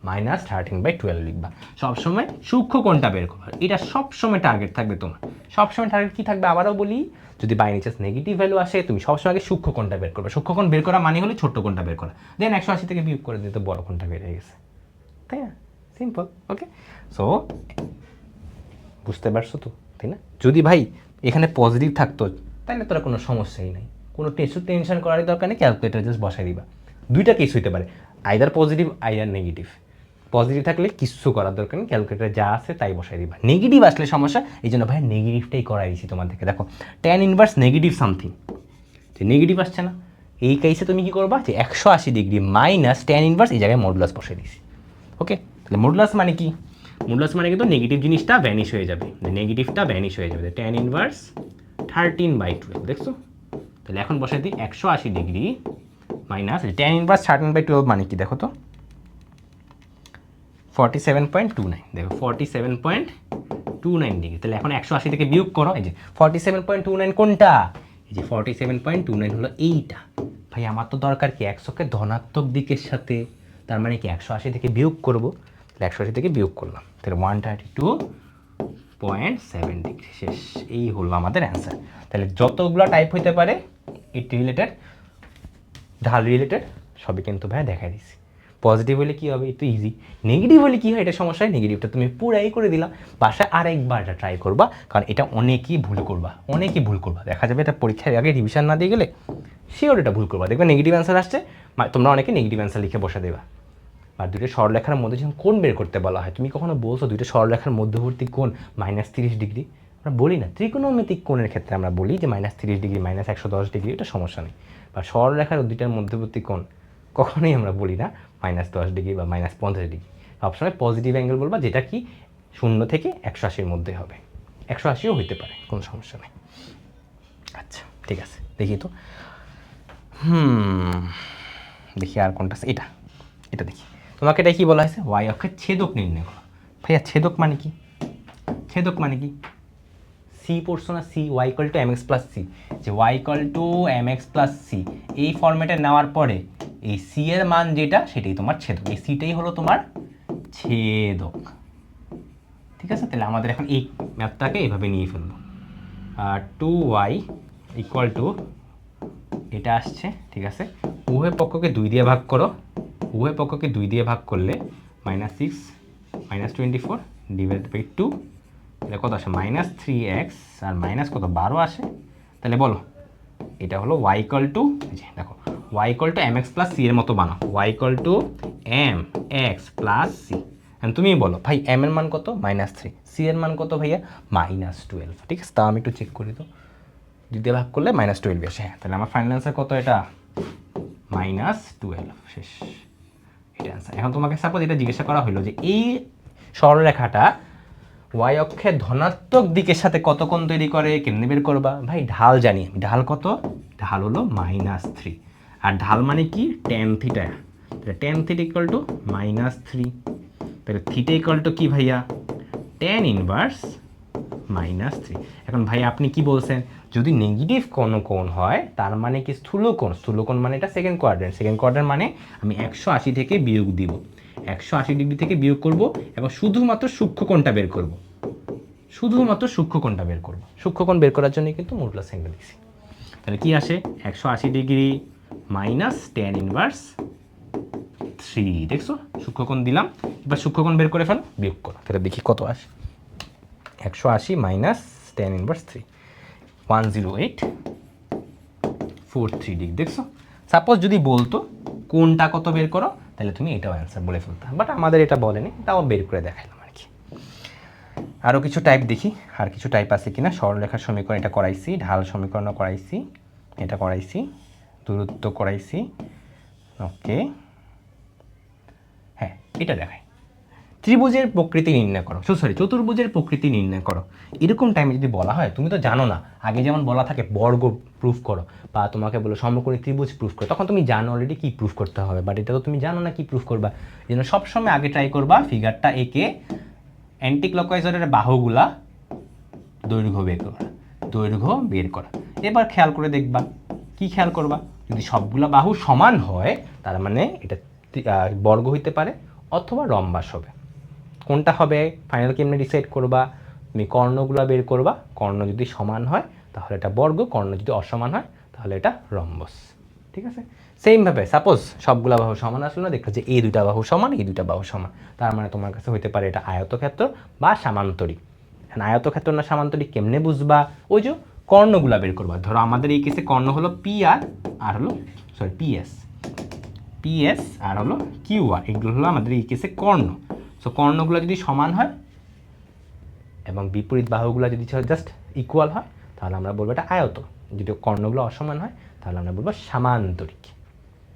-13/12 লিখবা। সবসময় সূক্ষ্ম কোণটা বের করবা, এটা সবসময় টার্গেট থাকবে তোমার। সবসময় টার্গেট কী থাকবে আবারও বলি, যদি বাই নেচার্স নেগেটিভ ভ্যালু আসে তুমি সবসময় আগে সূক্ষ্ম কোণটা বের করবে। সূক্ষ্ম কোণ বের করা মানে হলে ছোট্ট কোণটা বের করা, দেন 180 থেকে বিয়োগ করে দিতে বড় কোণটা বের হয়ে গেছে, তাই না? সিম্পল। ওকে, সো বুঝতে পারছো তো, তাই না? যদি ভাই এখানে পজিটিভ থাকতো তাহলে তোরা কোনো সমস্যাই নাই, কোনো টেনশন করারই দরকার নেই, ক্যালকুলেটার জাস্ট বসাই দিবা। দুইটা কেস হইতে পারে, either positive either negative. Positive থাকলে কিচ্ছু করার দরকার নেই, ক্যালকুলেটার যা আছে তাই বসাই দিবা। নেগেটিভ আসলে সমস্যা, এই জন্য ভাই নেগেটিভটাই করাই দিয়েছি তোমাদেরকে। দেখো ট্যান ইনভার্স নেগেটিভ সামথিং, যে নেগেটিভ আসছে না, এই কেসে তুমি কী করবা, যে 180 ডিগ্রি মাইনাস ট্যান ইনভার্স, এই জায়গায় মডুলাস বসাই দিয়েছি। ওকে, তাহলে মডুলাস মানে কি? মডুলাস মানে কিন্তু নেগেটিভ জিনিসটা ভ্যানিশ হয়ে যাবে, নেগেটিভটা ভ্যানিশ হয়ে যাবে। ট্যান ইনভার্স 13/12, দেখছো? তাহলে এখন বসাই দিই 180 ডিগ্রি মাইনাস ট্যান ইনভার্স 13/12 মানে কি দেখো তো, 47.29, দেখো 47.29 ডিগ্রি। তাহলে এখন 180 থেকে বিয়োগ করো, এই যে 47.29 কোনটা, এই যে 47.29 হলো এইটা। ভাই আমার তো দরকার কি 100কে ধনাত্মক দিকের সাথে, তার মানে কি 180 থেকে বিয়োগ করবো, তাহলে 180 থেকে বিয়োগ করলাম, তাহলে 132.7 ডিগ্রি। শেষ, এই হলো আমাদের অ্যান্সার। তাহলে যতগুলো টাইপ হইতে পারে ইট রিলেটেড, ঢাল রিলেটেড, সবই কিন্তু ভাই দেখাই দিচ্ছি। পজিটিভ হলে কী হবে, একটু ইজি। নেগেটিভ হলে কী হয়, এটা সমস্যা। নেগেটিভটা তুমি পুরাই করে দিলাম, বাসায় আরেকবার এটা ট্রাই করবা, কারণ এটা অনেকেই ভুল করবা, দেখা যাবে এটা পরীক্ষার আগে রিভিশন না দিয়ে গেলে শিওর এটা ভুল করবা। দেখবে নেগেটিভ অ্যান্সার আসছে, তোমরা অনেকে নেগেটিভ অ্যান্সার লিখে বসে দেবা। আর দুটো সরলরেখার মধ্যে যখন কোণ বের করতে বলা হয়, তুমি কখনো বলছো দুটো সরলরেখার মধ্যবর্তী কোণ -30 ডিগ্রি? আমরা বলি না, ত্রিকোণমিতিক কোণের ক্ষেত্রে আমরা বলি যে -30 ডিগ্রি, -110 ডিগ্রি, এটা সমস্যা নেই। বা সরলরেখার দুইটার মধ্যবর্তী কোণ কখনোই আমরা বলি না -10 ডিগ্রি বা -50 ডিগ্রি। সবসময় পজিটিভ অ্যাঙ্গেল বলবা, যেটা কি 0 থেকে 180-র মধ্যে হবে, 180ও হইতে পারে, কোনো সমস্যা নেই। আচ্ছা ঠিক আছে, দেখি তো, দেখি আর কোনটা, এটা এটা দেখি। তোমাকে এটা কি বলা হয়েছে, ওয়াই অক্ষের ছেদক নির্ণয় করো। ভাইয়া ছেদক মানে কি? ছেদক মানে কি? সি পড়ছো না, C Y equal to mx plus C, যে Y equal to mx plus C এই ফর্মেটে নেওয়ার পরে এই সি এর মান যেটা, সেটাই তোমার ছেদক, এই সিটাই হলো তোমার ছেদক। ঠিক আছে, তাহলে আমাদের এখন এই ম্যাথটাকে এইভাবে নিয়ে ফেলবো, 2y ইকুয়াল টু এটা আসছে, ঠিক আছে, উভয় পক্ষকে 2 দিয়ে ভাগ করো, উভয় পক্ষকে 2 দিয়ে ভাগ করলে -6 -24 ডিভাইডেড বাই 2, তাহলে কত আসে -3x আর মাইনাস কত 12 আসে। তাহলে বলো এটা হলো y ইকুয়াল টু, দেখো y equal to mx plus C এর মতো বানাও, y equal to mx plus C. তুমি বলো ভাই m এর মান কত, -3, সি এর মান কত ভাইয়া -12। ঠিক আছে, তা আমি একটু চেক করি তো, 2 দিয়ে ভাগ করলে -12 আসে। হ্যাঁ, তাহলে আমার ফাইনাল অ্যান্সার কত, এটা -12। শেষ, এটা অ্যান্সার। এখন তোমাকে সাপোজ এটা জিজ্ঞাসা করা হলো যে এই সরলরেখাটা ওয়াই অক্ষের ধনাত্মক দিকের সাথে কত কোণ তৈরি করে কেমনে বের করবা? ভাই ঢাল জানি, ঢাল কত? ঢাল হলো -3, আর ঢাল মানে কি? tan theta. tan theta equal to -3, তাহলে থিটা ইকুয়াল টু কি ভাইয়া? tan inverse -3। এখন ভাই আপনি কি বলছেন? যদি নেগেটিভ কোনো কোণ হয় তার মানে কি স্থূলকোণ? স্থূলকোণ মানে এটা সেকেন্ড কোয়াড্রেন্ট মানে আমি 180 থেকে বিয়োগ দিব, 180 ডিগ্রি থেকে বিয়োগ করব এবং শুধুমাত্র সূক্ষ্মকোণটা বের করব, শুধুমাত্র সূক্ষ্মকোণটা বের করব। সূক্ষ্মকোণ বের করার জন্য কিন্তু মডুলাস সাইনটা দিছি। তাহলে কি আসে? 180 ডিগ্রি মাইনাস tan ইনভার্স 3। দেখছো সূক্ষ্মকোণ দিলাম, এবার সূক্ষ্মকোণ বের করে ফেলো, বিয়োগ করো, তাহলে দেখি কত আসে। 180 মাইনাস tan ইনভার্স 3, 10843 ডিগ্রি। দেখছো, সাপোজ যদি বলতো কোনটা কত বের করো, তাহলে তুমি এটাও অ্যান্সার বলে ফেলতে, বাট আমাদের এটা বলেনি, তাও বের করে দেখাইলাম আর কি। আরও কিছু টাইপ দেখি, আর কিছু টাইপ আছে কিনা। সরলরেখার সমীকরণ এটা করাইছি, ঢাল সমীকরণও করাইছি, এটা করাইছি, দূরত্ব করাইছি, ওকে। হ্যাঁ, এটা দেখাই, ত্রিভুজের প্রকৃতি নির্ণয় করো, সরি চতুর্ভুজের প্রকৃতি নির্ণয় করো। এরকম টাইমে যদি বলা হয়, তুমি তো জানো না, আগে যেমন বলা থাকে বর্গ প্রুফ করো, বা তোমাকে বলো সমকোণী ত্রিভুজ প্রুফ করো, তখন তুমি জানো অলরেডি কী প্রুফ করতে হবে, বাট এটা তো তুমি জানো না কী প্রুফ করবা। এই জন্য সবসময় আগে ট্রাই করবা ফিগারটা এঁকে অ্যান্টি ক্লকওয়াইজের বাহুগুলা দৈর্ঘ্য বের করা, দৈর্ঘ্য বের করা। এবার খেয়াল করে দেখবা, কি খেয়াল করবা? যদি সবগুলা বাহু সমান হয় তার মানে এটা বর্গ হইতে পারে অথবা রম্বাস হবে। কোনটা হবে ফাইনাল কেমনে ডিসাইড করবা? তুমি কর্ণগুলো বের করবা, কর্ণ যদি সমান হয় তাহলে এটা বর্গ, কর্ণ যদি অসমান হয় তাহলে এটা রম্বস। ঠিক আছে, সেমভাবে সাপোজ সবগুলা বাহু সমান আসলো না, দেখলো যে এই দুইটা বাহু সমান, এই দুইটা বাহু সমান, তার মানে তোমার কাছে হইতে পারে এটা আয়তক্ষেত্র বা সামান্তরিক। আয়তক্ষেত্র না সামান্তরিক কেমনে বুঝবা? ওই যে কর্ণগুলা বের করবা। ধরো আমাদের এই কেসে কর্ণ হলো পি আর হলো পিএস আর হলো কিউ আর, এগুলো হলো আমাদের এই কেসে কর্ণ। সো কর্ণগুলো যদি সমান হয় এবং বিপরীত বাহুগুলো যদি জাস্ট ইকুয়াল হয় তাহলে আমরা বলবো এটা আয়ত। যদি কর্ণগুলো অসমান হয় তাহলে আমরা বলবো সামান্তরিক।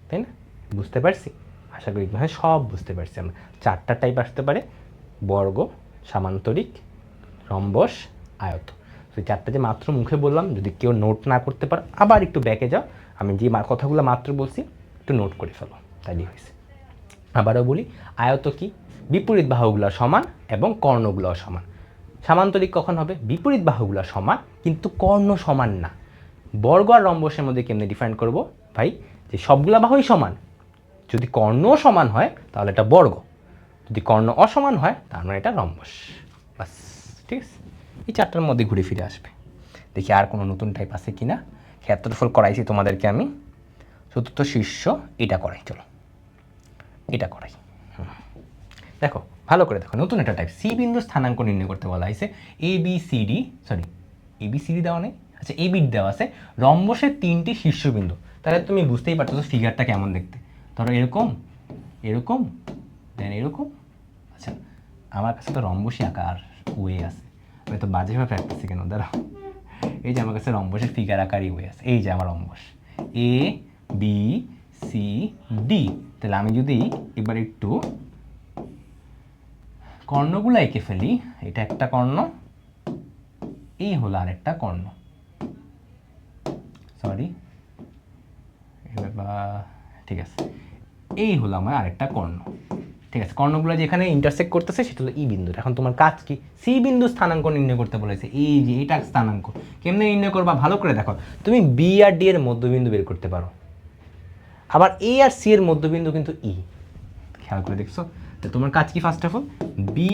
তাই না? বুঝতে পারছি? আশা করি হ্যাঁ, সব বুঝতে পারছি আমরা। চারটা টাইপ আসতে পারে: বর্গ, সামান্তরিক, রম্বস, আয়ত। তো চারটা যে মাত্র মুখে বললাম, যদি কেউ নোট না করতে পারো আবার একটু ব্যাকে যাও, আমি যে কথাগুলো মাত্র বলছি একটু নোট করে ফেলো, তাইলে হয়েছে। আবারও বলি, আয়ত কি? বিপরীত বাহুগুলো সমান এবং কর্ণগুলো সমান। সামান্তরিক কখন হবে? বিপরীত বাহুগুলো সমান কিন্তু কর্ণ সমান না। বর্গ আর রম্বসের মধ্যে কেমনে ডিফাইন করব ভাই? যে সবগুলা বাহুই সমান, যদি কর্ণ সমান হয় তাহলে এটা বর্গ, যদি কর্ণ অসমান হয় তার মানে এটা রম্বস। বাস, ঠিক আছে? এই চারটার মধ্যে ঘুরে ফিরে আসবে। দেখি আর কোনো নতুন টাইপ আছে কি না। ক্ষেত্রফল করাইছি তোমাদেরকে আমি, চতুর্থ শীর্ষ এটা করাই, চলো এটা করাই। দেখো ভালো করে দেখো, নতুন একটা টাইপ, সি বিন্দু স্থানাঙ্ক নির্ণয় করতে বলা হয়েছে। এবিসিডি দেওয়া নেই, আচ্ছা এবিড দেওয়া আছে, রম্বসের 3টি শীর্ষবিন্দু। তাহলে তুমি বুঝতেই পারছো ফিগারটা কেমন দেখতে। ধরো এরকম, এরকম, দেন এরকম। আচ্ছা আমার কাছে তো রম্বসই আকার ওয়ে আছে, আমি তো বাজেভাবে প্র্যাকটিসে কেন, দাঁড়াও। এই যে আমার কাছে রম্বসের ফিগার আকারই ওয়ে আছে, এই যে আমার rhombus A B C D. তাহলে আমি যদি এবার একটু কর্ণগুলো এঁকে ফেলি, এটা একটা কর্ণ, এই হলো আরেকটা কর্ণ, সরি ঠিক আছে, এই হলো আমার আরেকটা কর্ণ। ঠিক আছে, কর্ণগুলো যেখানে ইন্টারসেক্ট করতেছে সেটা হলো ই বিন্দু। এখন তোমার কাজ কি? সি বিন্দু স্থানাঙ্ক নির্ণয় করতে বলেছে। এই যে এটা স্থানাঙ্ক কেমনে নির্ণয় করবা ভালো করে দেখো। তুমি বি আর ডি এর মধ্যবিন্দু বের করতে পারো, আবার এ আর সি এর মধ্যবিন্দু কিন্তু ই। খেয়াল করে দেখছো? তো তোমার কাজ কি? ফার্স্ট অফ অল বি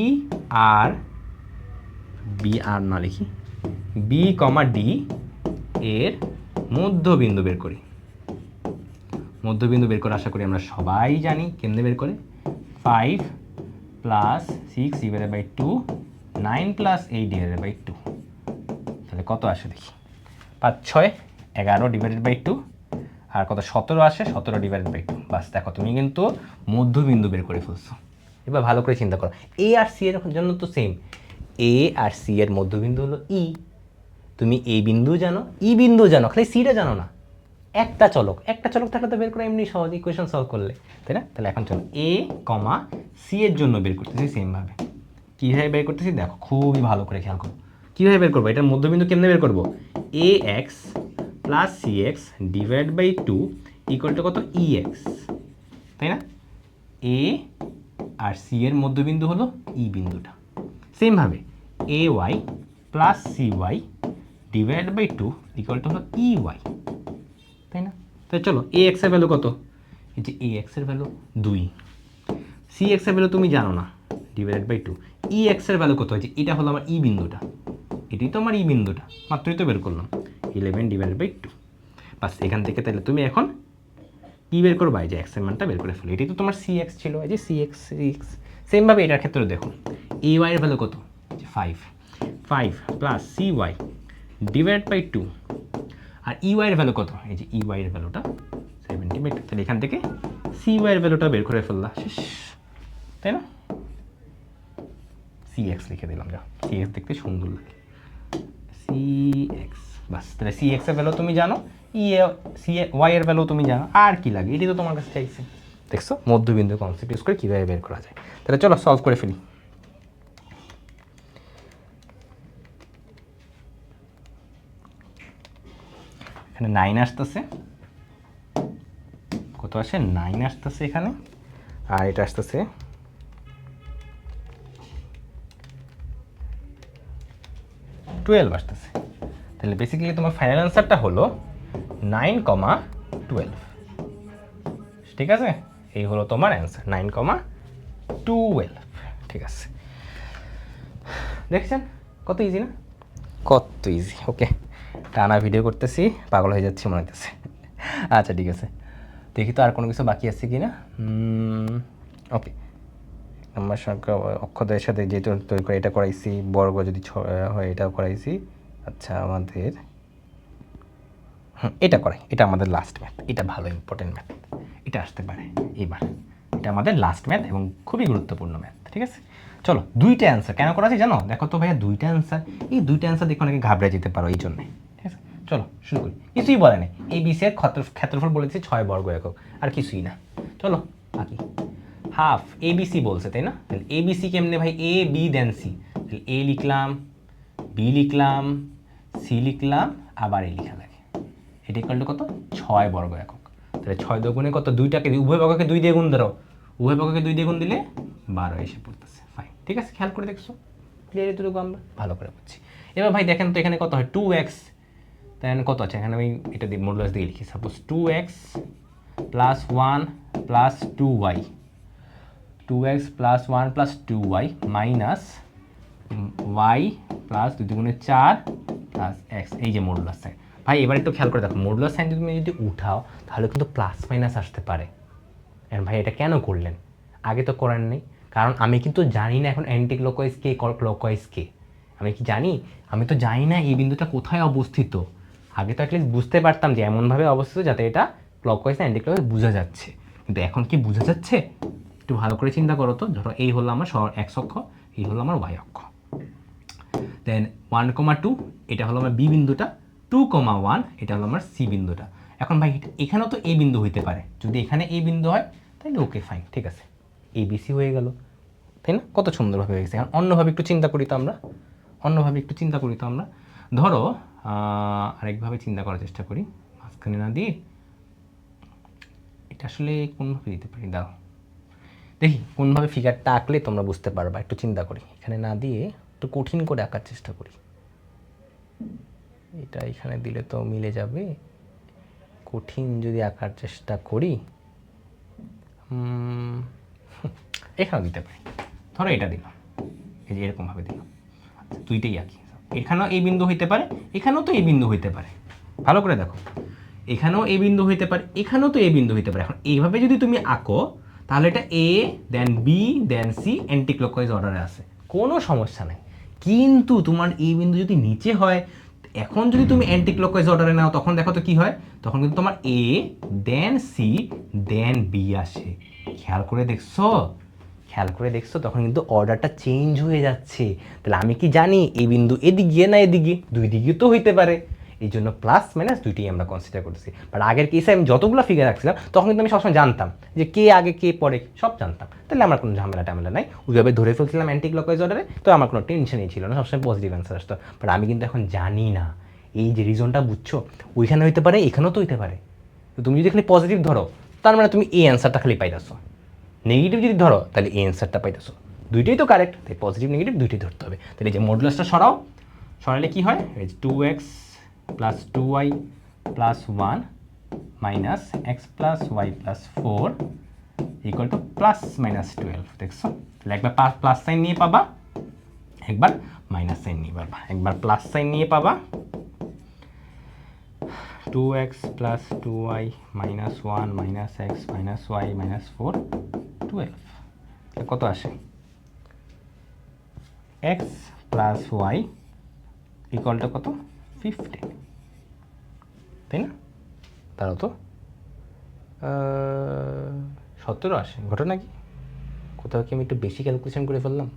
আর না লিখি, বি কমা ডি এর মধ্যবিন্দু বের করি। মধ্যবিন্দু বের করে আশা করি আমরা সবাই জানি কেমনে বের করে। 5 plus 6 divided by 2, 9 plus 8 divided by 2। তাহলে কত আসে দেখি? 5 6 11 ডিভাইডেড বাই 2, আর কত 17 আসে, 17 ডিভাইডেড বাই 2। বাস দেখো তুমি কিন্তু মধ্যবিন্দু বের করে ফেলছো। এবার ভালো করে চিন্তা করো, এ আর সি এর জন্য তো সেম, এ আর সি এর মধ্যবিন্দু হলো ই। তুমি এ বিন্দু জানো, ই বিন্দু জানো, খালি সিটা জানো না। একটা চলক থাকলে তো বের করে এমনি সহজ, ইকুয়েশন সলভ করলে, তাই না? তাহলে এখন চলো এ কমা সি এর জন্য বের করতেছি সেমভাবে। কীভাবে বের করতেছি দেখো, খুবই ভালো করে খেয়াল করো। কীভাবে বের করবো? এটার মধ্যবিন্দু কেমনে বের করবো? A X plus C X divide by 2 equal to কত? ই এক্স, তাই না? এ আর সি এর মধ্যবিন্দু হলো ই বিন্দুটা। সেমভাবে A Y plus C Y divide by 2 equal to হলো ই ওয়াই, তাই না? তাই চলো, এ এক্সের ভ্যালু কত? এই যে এ এক্সের ভ্যালু 2, সি এক্সের ভ্যালু তুমি জানো না, ডিভাইডেড বাই 2, ই এক্সের ভ্যালু কত? হয়েছে এটা হলো আমার ই বিন্দুটা, এটাই তো আমার ই বিন্দুটা, মাত্রই তো বের করলাম 11 ডিভাইডেড বাই 2। বাস এখান থেকে তাহলে তুমি এখন কী বের করবা? এই যে এক্সের মানটা বের করে ফেলো, এটাই তো তোমার সি এক্স ছিল, এই যে সি এক্স। সেমভাবে এটার ক্ষেত্রে দেখো, এ ওয়াইয়ের ভ্যালু কত? 5 plus C Y divide by 2, আর ই ওয়াইয়ের ভ্যালু কত? এই যে ই ওয়াইয়ের ভ্যালুটা 70 বাই 2। তাহলে এখান থেকে সি ওয়াইয়ের ভ্যালুটা বের করে ফেললা, শেষ, তাই না? সি এক্স লিখে দিলাম, যা সি এক্স দেখতে সুন্দর লাগে, সি এক্স। বাস, তাহলে সি এক্সের ভ্যালু তুমি জানো, সি ওয়াইয়ের ভ্যালু তুমি জানো, আর কি লাগে? এটি তো তোমার কাছে চাইছে। দেখছো মধ্যবিন্দু কনসেপ্ট ইউজ করে কীভাবে বের করা যায়। তাহলে চলো সলভ করে ফেলি। এখানে 9 আসতেছে, কত আসে? 9 আসতেছে এখানে, আর এটা আসতেছে 12 আসতেছে। তাহলে বেসিক্যালি তোমার ফাইনাল অ্যান্সারটা হলো 9,12। ঠিক আছে, এই হলো তোমার অ্যান্সার 9,12। ঠিক আছে, দেখছেন কত ইজি না? কত ইজি। ওকে, টানা ভিডিও করতেছি, পাগল হয়ে যাচ্ছি মনে হইতেছে। আচ্ছা ঠিক আছে, দেখি তো আর কোনো কিছু বাকি আছে কি না। ওকে, নাম্বার সংখ্যা অক্ষদের সাথে যেহেতু তৈরি করে এটা করাইছি, বর্গ যদি হয় এটাও করাইছি। আচ্ছা, আমাদের এটা করাই, এটা আমাদের লাস্ট ম্যাথ, এটা ভালো ইম্পর্টেন্ট ম্যাথ, এটা আসতে পারে এবার। এটা আমাদের লাস্ট ম্যাথ এবং খুবই গুরুত্বপূর্ণ ম্যাথ। ঠিক আছে, চলো দুইটা অ্যান্সার কেন করা আছে জানো? দেখো তো ভাইয়া, দুইটা অ্যান্সার, এই দুইটা অ্যান্সার দেখে অনেকে ঘাবড়ে যেতে পারো এই জন্যে। ঠিক আছে, চলো শুরু করি। কিছুই বলে নেই, এই বিসি এর ক্ষেত্রফল বলেছি 6 বর্গ একক, আর কিছুই না। চলো বাকি হাফ এবিসি বলছে, তাই না? তাহলে এবিসি কেমনে ভাই? এ বি দেন সি, তাহলে এ লিখলাম, বি লিখলাম, সি লিখলাম, আবার এ লিখা লাগে। এটা ইকুয়াল টু কত? 6 বর্গ একক। তাহলে 6 দুগুণে কত? দুইটাকে উভয় পক্ষকে 2 দিয়ে গুণ ধরো, উভয় পক্ষকে 2 দিয়ে গুণ দিলে 12 এসে পড়তেছে। ফাইন, ঠিক আছে, খেয়াল করে দেখছো, ক্লিয়ার? এতটুকু আমরা ভালো করে বুঝছি। এবার ভাই দেখেন তো এখানে কত হয়? 2x, তাই কত আছে এখানে? আমি এটা দিই মডুলাস দিয়ে লিখি, suppose 2x plus 1 plus 2y, 2x plus 1 plus 2y minus y plus 2 দুগুণে 4 প্লাস x, এই যে মডুলাস সাইন। ভাই এবার একটু খেয়াল করে দেখো, মডুলাস সাইন তুমি যদি উঠাও তাহলে কিন্তু প্লাস মাইনাস আসতে পারে। ভাই এটা কেন করলেন? আগে তো করেন নেই, কারণ আমি কিন্তু জানি না এখন অ্যান্টি ক্লকওয়াইজ কে ক্লকওয়াইজ কে। আমি কি জানি? আমি তো জানি না এই বিন্দুটা কোথায় অবস্থিত। আগে তো অ্যাটলিস্ট বুঝতে পারতাম যে এমনভাবে অবস্থিত যাতে এটা ক্লকওয়াইজ না অ্যান্টি ক্লকওয়াইজ বোঝা যাচ্ছে, কিন্তু এখন কি বোঝা যাচ্ছে? একটু ভালো করে চিন্তা করো তো। ধরো এই হলো আমার এক্স অক্ষ, এই হলো আমার ওয়াই অক্ষ, দেন 1,2 এটা হলো আমার বি বিন্দুটা, 2,1 এটা হলো আমার সি বিন্দুটা। এখন ভাই এখানেও তো এ বিন্দু হইতে পারে, যদি এখানে এ বিন্দু হয় তাহলে ওকে ফাইন, ঠিক আছে, এ বিসি হয়ে গেল, তাই না? কত সুন্দরভাবে হয়ে গেছে। এখন অন্যভাবে একটু চিন্তা করি তো আমরা, ধরো আরেকভাবে চিন্তা করার চেষ্টা করি, মাঝখানে না দিয়ে এটা আসলে কোনভাবে দিতে পারি, দাও দেখি কোনভাবে ফিগারটা আঁকলে তোমরা বুঝতে পারবা। একটু চিন্তা করি, এখানে না দিয়ে একটু কঠিন করে আঁকার চেষ্টা করি। এটা এখানে দিলে তো মিলে যাবে, কঠিন যদি আঁকার চেষ্টা করি এখানেও দিতে পারি। ধরো এটা দিলাম, এই যে এরকমভাবে দিলাম, দুইটাই আঁকি। এখানেও এই বিন্দু হইতে পারে, এখানেও তো এই বিন্দু হইতে পারে। ভালো করে দেখো, এখানেও এই বিন্দু হইতে পারে, এখানেও তো এই বিন্দু হইতে পারে। এখন এইভাবে যদি তুমি আঁকো তাহলে এটা এ দেন বি দেন সি অ্যান্টি ক্লকওয়াইজ অর্ডারে আছে, কোনো সমস্যা নেই। কিন্তু তোমার এই বিন্দু যদি নিচে হয়, এখন যদি তুমি অ্যান্টি ক্লকওয়াইজ অর্ডারে নাও তখন দেখো তো কি হয়, তখন কিন্তু তোমার এ দেন সি দেন বি আসে। খেয়াল করে দেখছো, তখন কিন্তু অর্ডারটা চেঞ্জ হয়ে যাচ্ছে। তাহলে আমি কি জানি এই বিন্দু এদিকে না এদিকে? দুই দিকে তো হইতে পারে। এই জন্য প্লাস মাইনাস দুইটাই আমরা কনসিডার করতেছি। বাট আগের কেসে আমি যতগুলো ফিগার রাখছিলাম তখন কিন্তু আমি সবসময় জানতাম যে কে আগে কে পরে সব জানতাম, তাহলে আমার কোনো ঝামেলা টামেলা নাই, ওইভাবে ধরে ফেলছিলাম অ্যান্টি ক্লকওয়াইজ অর্ডারে, তো আমার কোনো টেনশনই ছিল না, সবসময় পজিটিভ অ্যান্সার আসতো। বাট আমি কিন্তু এখন জানি না, এই যে রিজনটা বুঝছো ওইখানে হইতে পারে এখানেও তো হইতে পারে। তো তুমি যদি খালি পজিটিভ ধরো তার মানে তুমি এই অ্যান্সারটা খালি পাইতেছো, নেগেটিভ যদি ধরো তাহলে এই অ্যান্সারটা পাইতেছো, দুইটাই তো কারেক্ট, তাই পজিটিভ নেগেটিভ দুইটাই ধরতে হবে। তাহলে এই যে মডুলাসটা সরাও, সরালে কি হয়, এই যে 2x plus 2y plus 1 minus X plus Y plus 4 equal to plus minus 12। দেখছো, তাহলে একবার প্লাস সাইন নিয়ে পাবা, একবার মাইনাস সাইন নিয়ে পাবা। একবার প্লাস সাইন নিয়ে পাবা 2x plus 2y minus 1 minus X minus Y minus 4 12। কত আসে, x plus Y equal to কত 15, তাই না? তারও তো 17 আসে। ঘটনা কি, কোথাও কি আমি একটু বেশি ক্যালকুলেশন করে ফেললাম?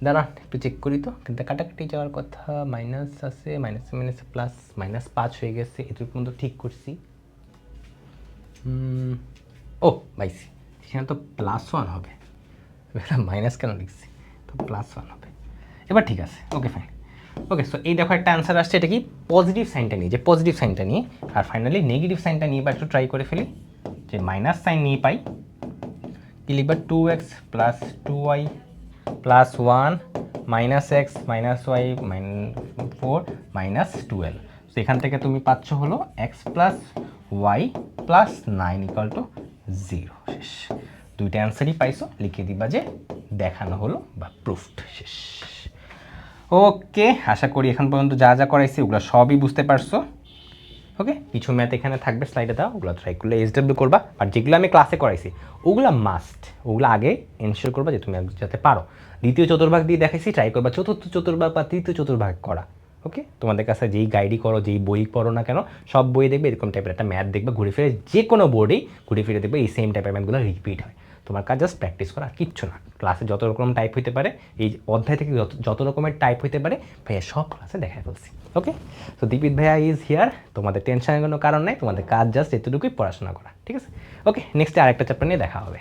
দাঁড়ান একটু চেক করি তো, কিন্তু কাটাকাটি যাওয়ার কথা, মাইনাস আছে, মাইনাসে মাইনাসে প্লাস, মাইনাস 5 হয়ে গেছে, এটুকু পর্যন্ত ঠিক করছি। ও পাইছি, সেখানে তো প্লাস 1 হবে, মাইনাস কেন লিখছি, তো প্লাস 1 হবে। এবার ঠিক আছে, ওকে ফাইন। ওকে, সো এই দেখো একটা অ্যান্সার আসছে, এটা কি পজিটিভ সাইনটা নিয়ে, যে পজিটিভ সাইনটা নিয়ে। আর ফাইনালি নেগেটিভ সাইনটা নিয়ে বা একটু ট্রাই করে ফেলি, যে মাইনাস সাইন নিয়ে পাই, কি লিখবা 2x plus 2y plus 1 minus X minus Y 4 minus 12। তো এখান থেকে তুমি পাচ্ছ হলো X plus Y plus 9 equal to 0। শেষ, দুইটা অ্যান্সারই পাইছো, লিখে দিবা যে দেখানো হলো বা প্রুফড। শেষ। ওকে, আশা করি এখন পর্যন্ত যা যা করাইছি ওগুলো সবই বুঝতে পারছো। ওকে, কিছু ম্যাথ এখানে থাকবে স্লাইডে দাও, ওগুলো ট্রাই করলে SW করবা। আর যেগুলো আমি ক্লাসে করাইছি ওগুলো মাস্ট, ওগুলো আগে এনশিওর করবা যে তুমি যাতে পারো। দ্বিতীয় চতুর্ভাগ দিয়ে দেখাইছি, ট্রাই করবা চতুর্থ চতুর্ভাগ বা তৃতীয় চতুর্ভাগ করা। ওকে, তোমাদের কাছে যেই গাইডই করো, যেই বই পড়ো না কেন, সব বই দেখবে এরকম টাইপের একটা ম্যাথ দেখবে, ঘুরে ফিরে যে কোনো বোর্ডেই ঘুরে ফিরে দেখবে এই সেম টাইপের ম্যাথগুলো রিপিট হয়। তোমার কাজ জাস্ট প্র্যাকটিস করা, কিচ্ছু না। ক্লাসে যত রকম টাইপ হইতে পারে, এই অধ্যায় থেকে যত রকমের টাইপ হইতে পারে ভাইয়া সব ক্লাসে দেখা ফেলছি। ওকে, তো দীপিত ভাইয়া ইজ হিয়ার, তোমাদের টেনশনের কোনো কারণ নেই, তোমাদের কাজ জাস্ট এতটুকুই পড়াশোনা করা, ঠিক আছে? ওকে, নেক্সটে আরেকটা চ্যাপ্টার নিয়ে দেখা হবে।